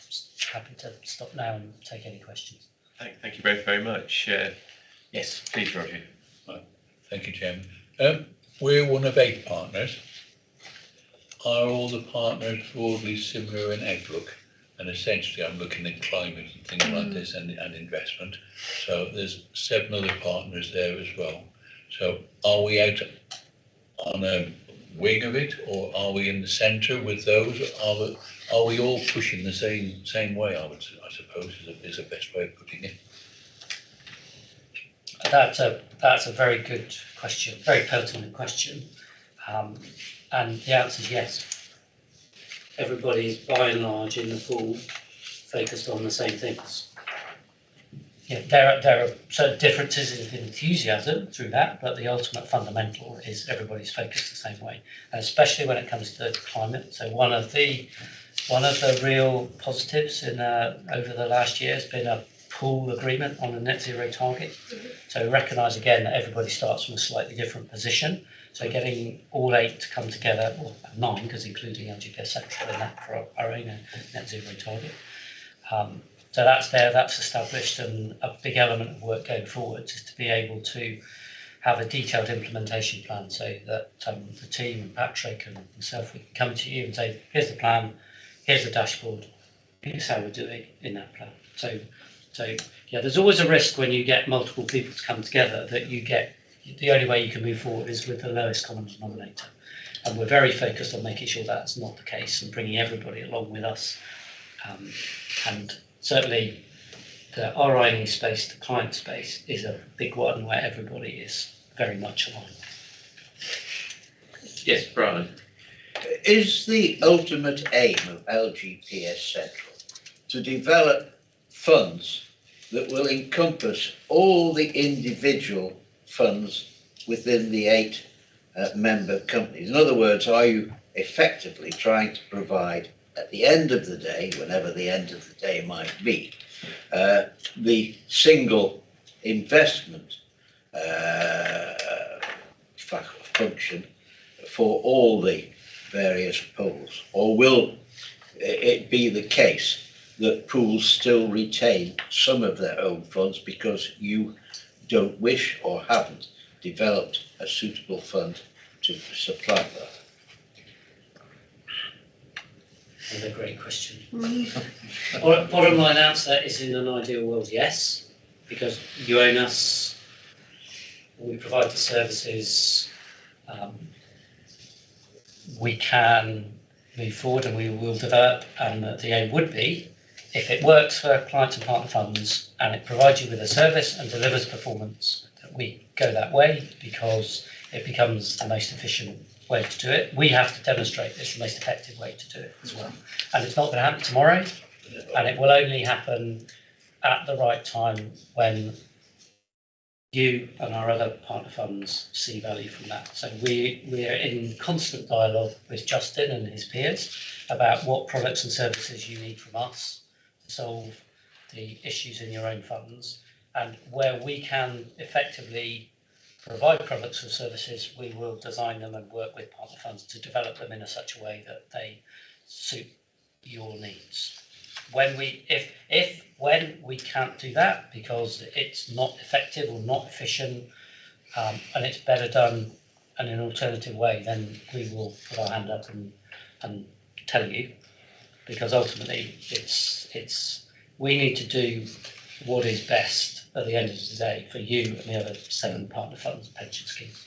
happy to stop now and take any questions. Thank you both very much. Yes, please, Roger. Right. Thank you, Chairman. We're one of 8 partners. Are all the partners broadly similar in outlook? And essentially, I'm looking at climate and things like this and investment. So there's 7 other partners there as well. So are we out on a wing of it, or are we in the centre with those? Are we all pushing the same way? I suppose is the best way of putting it. That's a very good question, very pertinent question, and the answer is yes. Everybody is by and large in the pool focused on the same things. Yeah, there are certain differences in enthusiasm through that, but the ultimate fundamental is everybody's focused the same way, and especially when it comes to climate. So one of the real positives in over the last year has been a pool agreement on a net zero target. So we recognise again that everybody starts from a slightly different position. So getting all 8 to come together, or 9, because including LGPS Central in that for our own net zero target. So that's there, that's established, and a big element of work going forward is to be able to have a detailed implementation plan, so that the team and Patrick and myself, we can come to you and say, here's the plan, here's the dashboard, here's how we're doing in that plan. So yeah, there's always a risk when you get multiple people to come together that you get, the only way you can move forward is with the lowest common denominator. And we're very focused on making sure that's not the case and bringing everybody along with us. And certainly the RINE space, the client space, is a big one where everybody is very much aligned. Yes, Brian. Is the ultimate aim of LGPS Central to develop funds that will encompass all the individual funds within the 8 member companies? In other words, are you effectively trying to provide, at the end of the day, whenever the end of the day might be, the single investment function for all the various pools? Or will it be the case that pools still retain some of their own funds because you don't wish or haven't developed a suitable fund to supply that? Another great question. Bottom line answer is, in an ideal world, yes, because you own us, we provide the services, we can move forward and we will develop, and the aim would be, if it works for clients and partner funds and it provides you with a service and delivers performance, that we go that way because it becomes the most efficient way to do it. We have to demonstrate it's the most effective way to do it as well. And it's not going to happen tomorrow, and it will only happen at the right time when you and our other partner funds see value from that. So we are in constant dialogue with Justin and his peers about what products and services you need from us to solve the issues in your own funds, and where we can effectively provide products or services, we will design them and work with partner funds to develop them in such a way that they suit your needs. When we can't do that because it's not effective or not efficient, and it's better done in an alternative way, then we will put our hand up and tell you, because ultimately it's we need to do what is best at the end of the day for you and the other 7 partner funds and pension schemes.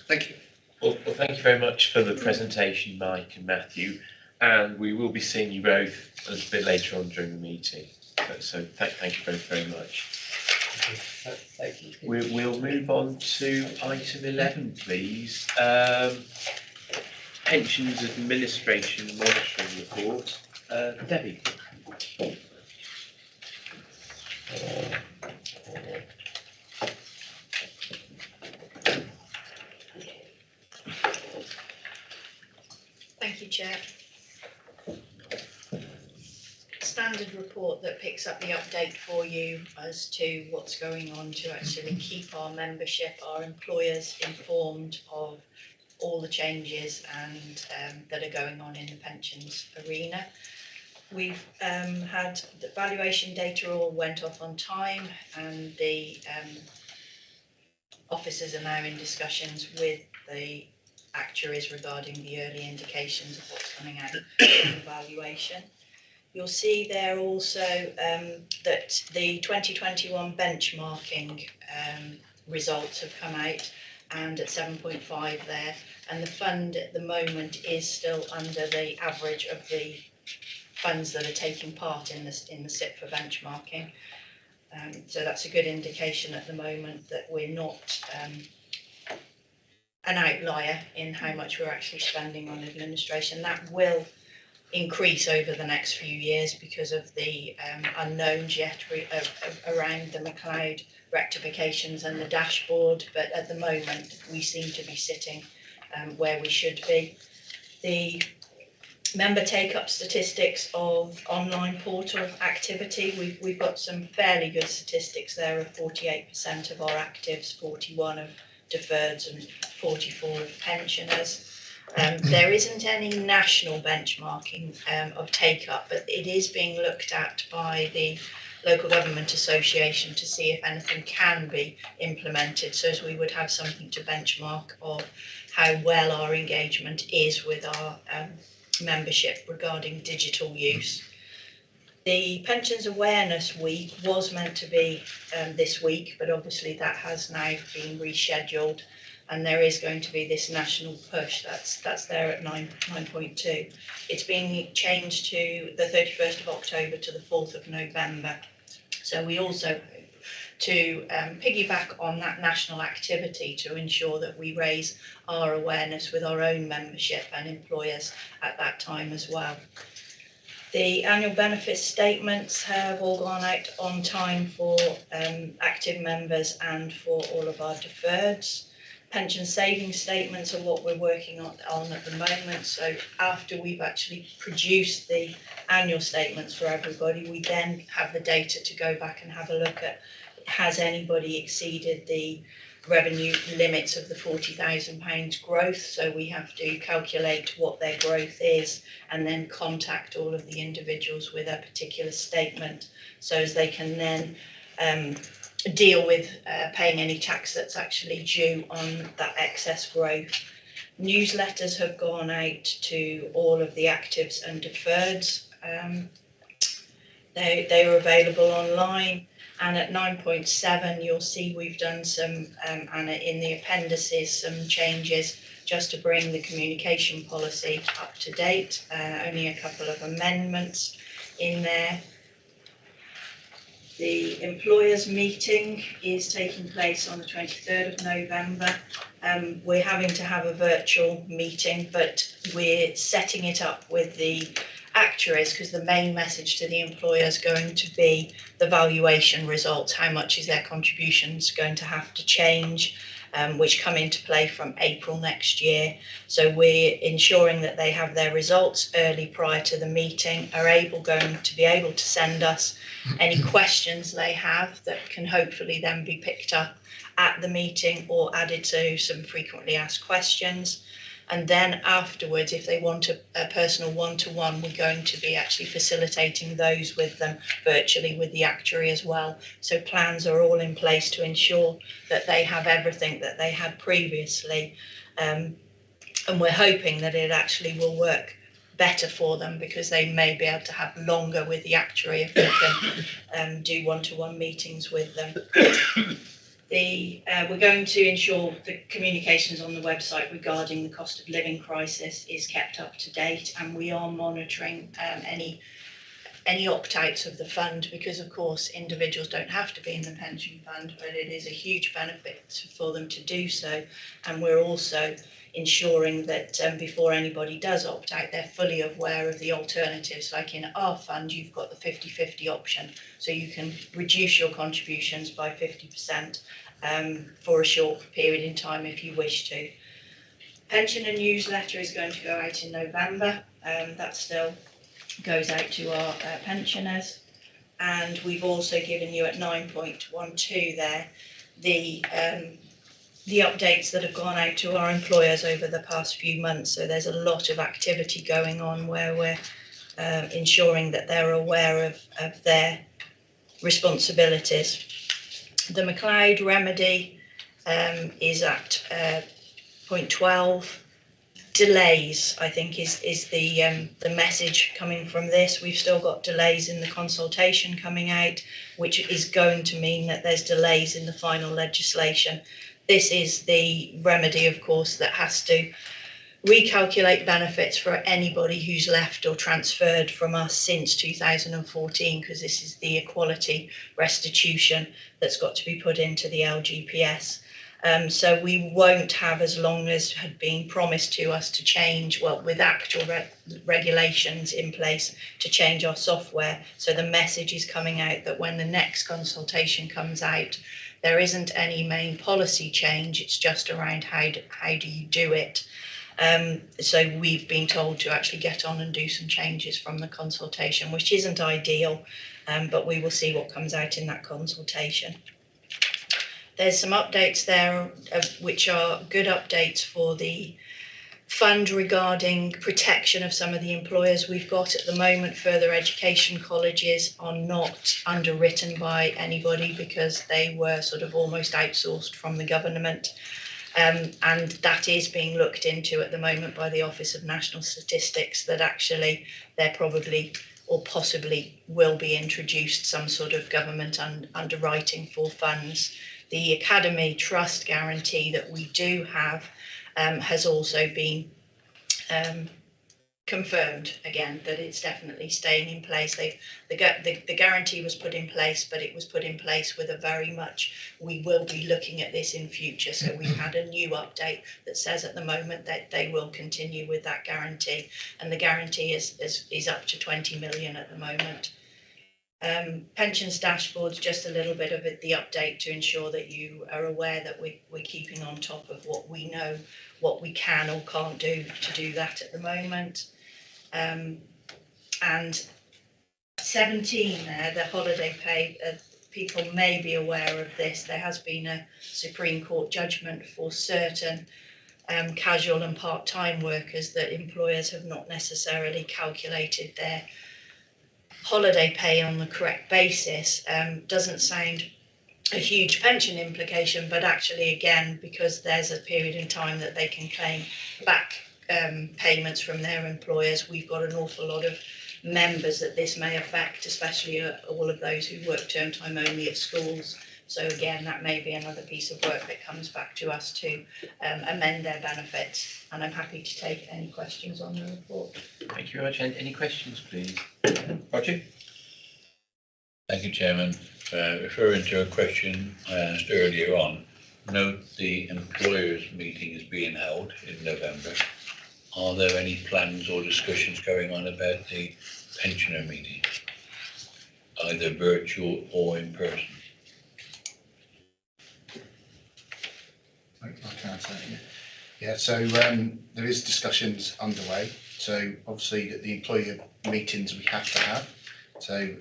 Thank you. Well, thank you very much for the presentation, Mike and Matthew, and we will be seeing you both a little bit later on during the meeting. So thank you both very much. Thank you. We'll move on to item 11, please. Pensions Administration Monitoring Report. Debbie. Thank you, Chair. Standard report that picks up the update for you as to what's going on to actually keep our membership, our employers informed of all the changes and that are going on in the pensions arena. We've had the valuation data all went off on time, and the officers are now in discussions with the actuaries regarding the early indications of what's coming out in the valuation. You'll see there also that the 2021 benchmarking results have come out, and at 7.5 there, and the fund at the moment is still under the average of the funds that are taking part in the SIP for benchmarking. So that's a good indication at the moment that we're not an outlier in how much we're actually spending on administration. That will increase over the next few years because of the unknowns yet around the McLeod rectifications and the dashboard, but at the moment we seem to be sitting where we should be. The member take-up statistics of online portal activity. We've got some fairly good statistics there of 48% of our actives, 41 of deferreds and 44 of pensioners. There isn't any national benchmarking of take-up, but it is being looked at by the Local Government Association to see if anything can be implemented, so as we would have something to benchmark of how well our engagement is with our membership regarding digital use. The Pensions Awareness Week was meant to be this week, but obviously that has now been rescheduled, and there is going to be this national push that's there at 9.2. It's being changed to the 31st of October to the 4th of November. So we also, to piggyback on that national activity, to ensure that we raise our awareness with our own membership and employers at that time as well. The annual benefits statements have all gone out on time for active members and for all of our deferreds. Pension savings statements are what we're working on at the moment. So after we've actually produced the annual statements for everybody, we then have the data to go back and have a look at, has anybody exceeded the revenue limits of the £40,000 growth? So we have to calculate what their growth is and then contact all of the individuals with a particular statement, so as they can then deal with paying any tax that's actually due on that excess growth. Newsletters have gone out to all of the actives and deferreds. They were available online. And at 9.7, you'll see we've done some, and in the appendices, some changes just to bring the communication policy up to date. Only a couple of amendments in there. The employers' meeting is taking place on the 23rd of November. We're having to have a virtual meeting, but we're setting it up with the actuaries, because the main message to the employer is going to be the valuation results. How much is their contributions going to have to change, which come into play from April next year. So we're ensuring that they have their results early prior to the meeting, are going to be able to send us any questions they have that can hopefully then be picked up at the meeting or added to some frequently asked questions. And then afterwards, if they want a personal one-to-one, we're going to be actually facilitating those with them virtually with the actuary as well. So plans are all in place to ensure that they have everything that they had previously. And we're hoping that it actually will work better for them, because they may be able to have longer with the actuary if we can do one-to-one meetings with them. We're going to ensure the communications on the website regarding the cost of living crisis is kept up to date, and we are monitoring any opt-outs of the fund, because of course individuals don't have to be in the pension fund, but it is a huge benefit for them to do so. And we're also ensuring that before anybody does opt out, they're fully aware of the alternatives. Like in our fund, you've got the 50-50 option, so you can reduce your contributions by 50% for a short period in time if you wish to. Pensioner newsletter is going to go out in November. That still goes out to our pensioners. And we've also given you at 9.12 there the updates that have gone out to our employers over the past few months. So there's a lot of activity going on where we're ensuring that they're aware of their responsibilities. The MacLeod remedy is at point 12. Delays, I think, is the message coming from this. We've still got delays in the consultation coming out, which is going to mean that there's delays in the final legislation. This is the remedy, of course, that has to recalculate benefits for anybody who's left or transferred from us since 2014, because this is the equality restitution that's got to be put into the LGPS. So we won't have, as long as had been promised to us, to change, well, with actual regulations in place to change our software. So the message is coming out that when the next consultation comes out, there isn't any main policy change. It's just around how do you do it. So we've been told to actually get on and do some changes from the consultation, which isn't ideal, but we will see what comes out in that consultation. There's some updates there which are good updates for the fund regarding protection of some of the employers we've got at the moment. Further education colleges are not underwritten by anybody because they were sort of almost outsourced from the government. And that is being looked into at the moment by the Office of National Statistics, that actually there probably or possibly will be introduced some sort of government underwriting for funds. The Academy Trust guarantee that we do have has also been confirmed again, that it's definitely staying in place. The guarantee was put in place, but it was put in place with a very much, we will be looking at this in future. So we've had a new update that says at the moment that they will continue with that guarantee, and the guarantee is up to 20 million at the moment. Pensions dashboards, just a little bit of the update to ensure that you are aware that we're keeping on top of what we know, what we can or can't do to do that at the moment. And 17 there, the holiday pay, people may be aware of this. There has been a Supreme Court judgment for certain casual and part-time workers that employers have not necessarily calculated their holiday pay on the correct basis. Doesn't sound a huge pension implication, but actually again, because there's a period in time that they can claim back payments from their employers, we've got an awful lot of members that this may affect, especially all of those who work term time only at schools. So again, that may be another piece of work that comes back to us to amend their benefits, and I'm happy to take any questions on the report. Thank you very much. Any questions, please? Roger? Thank you, Chairman. Referring to a question I asked earlier on, note the employers' meeting is being held in November. Are there any plans or discussions going on about the pensioner meeting, either virtual or in person? I can answer that, yeah. So there is discussions underway. So obviously the employer meetings we have to have. So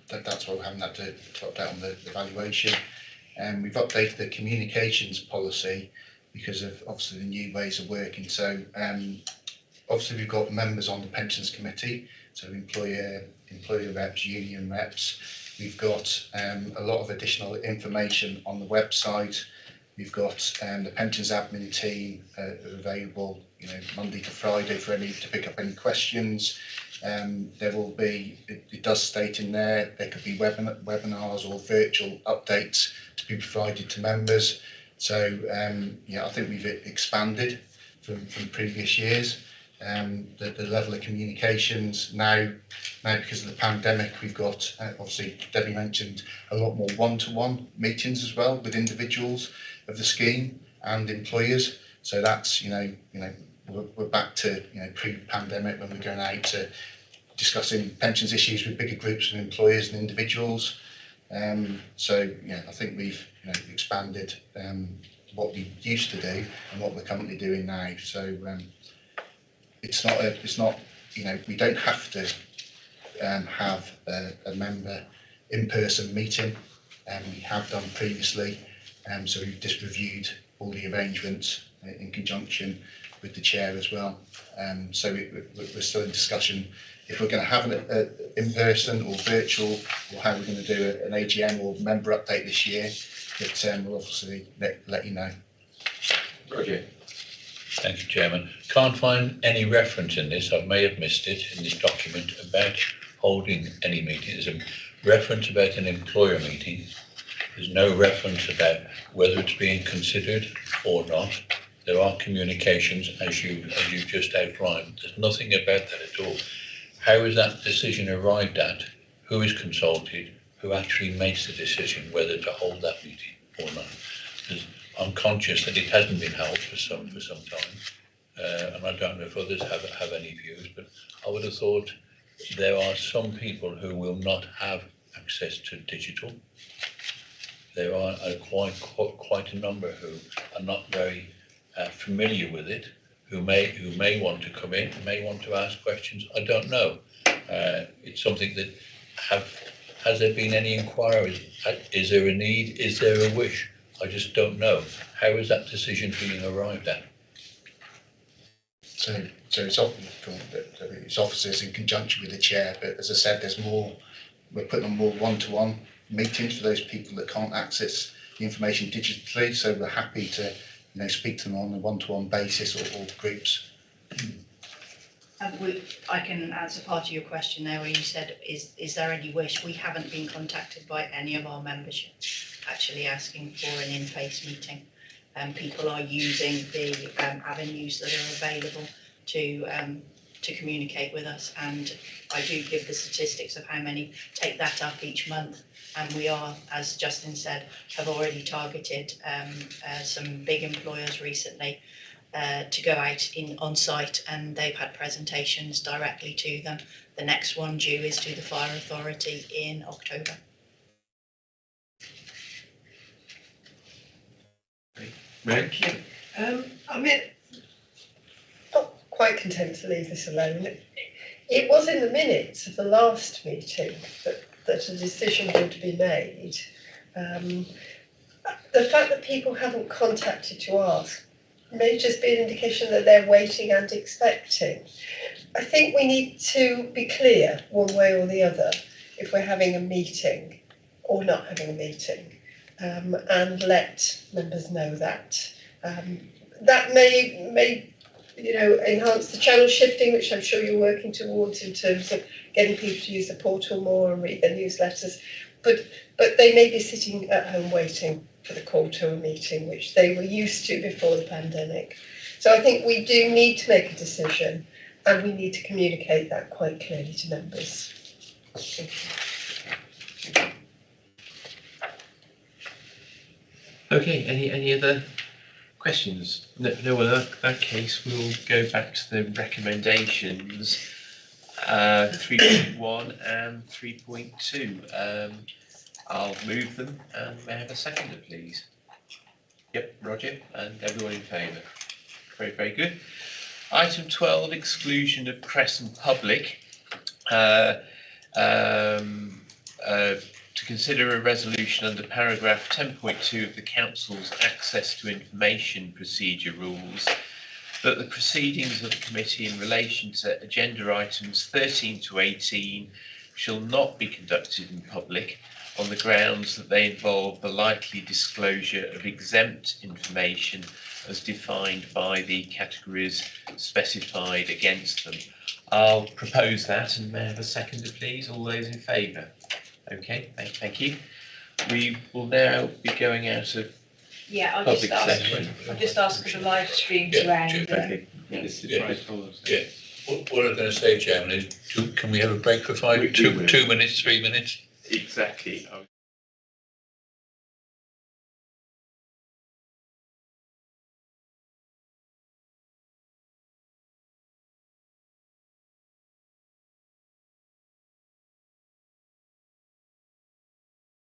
that's why we're having that to update on the valuation. We've updated the communications policy because of obviously the new ways of working. So obviously we've got members on the pensions committee, so employer reps, union reps. We've got a lot of additional information on the website. We've got the pensions admin team available, Monday to Friday for to pick up any questions. There will be, it does state in there could be webinars or virtual updates to be provided to members. So I think we've expanded from previous years. The level of communications now because of the pandemic, we've got obviously Debbie mentioned a lot more one-to-one meetings as well with individuals of the scheme and employers. So that's we're back to pre-pandemic when we're going out to discussing pensions issues with bigger groups of employers and individuals. So I think we've expanded what we used to do and what we're currently doing now. So it's not we don't have to have a member in-person meeting. We have done previously. So we've just reviewed all the arrangements in conjunction with the chair as well. So we're still in discussion if we're going to have an in-person or virtual, or how we're going to do an AGM or member update this year. But we'll obviously let you know. Roger. Thank you, Chairman. Can't find any reference in this, I may have missed it, in this document about holding any meeting. There's a reference about an employer meeting. There's no reference about whether it's being considered or not. There are communications, as you just outlined. There's nothing about that at all. How is that decision arrived at? Who is consulted? Who actually makes the decision whether to hold that meeting or not? Because I'm conscious that it hasn't been held for some time, and I don't know if others have any views. But I would have thought there are some people who will not have access to digital. There are quite a number who are not very familiar with it, who may want to come in, may want to ask questions. I don't know. It's something that has there been any inquiries? Is there a need? Is there a wish? I just don't know. How is that decision being arrived at? So it's often its officers in conjunction with the chair, but as I said, we're putting on more one-to-one meetings for those people that can't access the information digitally. So we're happy to, speak to them on a one-to-one basis or groups. I can answer part of your question there where you said, is there any wish? We haven't been contacted by any of our membership actually asking for an in-face meeting. People are using the avenues that are available to communicate with us, and I do give the statistics of how many take that up each month, and we are, as Justin said, have already targeted some big employers recently to go out on site, and they've had presentations directly to them. The next one due is to the Fire Authority in October. Thank you. Not quite content to leave this alone. It was in the minutes of the last meeting that a decision would be made. The fact that people haven't contacted to ask may just be an indication that they're waiting and expecting. I think we need to be clear one way or the other if we're having a meeting or not having a meeting. And let members know that. That may enhance the channel shifting, which I'm sure you're working towards in terms of getting people to use the portal more and read their newsletters. But they may be sitting at home waiting for the call to a meeting, which they were used to before the pandemic. So I think we do need to make a decision, and we need to communicate that quite clearly to members. Thank you. Okay, any other questions? No, in that case, we'll go back to the recommendations, 3.1 and 3.2. I'll move them, and may I have a seconder, please? Yep, Roger, and everyone in favour. Very, very good. Item 12, exclusion of press and public. To consider a resolution under paragraph 10.2 of the Council's Access to Information Procedure rules that the proceedings of the committee in relation to agenda items 13 to 18 shall not be conducted in public on the grounds that they involve the likely disclosure of exempt information as defined by the categories specified against them. I'll propose that, and may I have a seconder, please? All those in favour? Okay, thank you. We will now be going out of I'll public session. just ask for the live stream to end. Okay. This is right. Yeah. What I'm going to say, Chairman, is can we have a break for 2 minutes, 3 minutes? Exactly.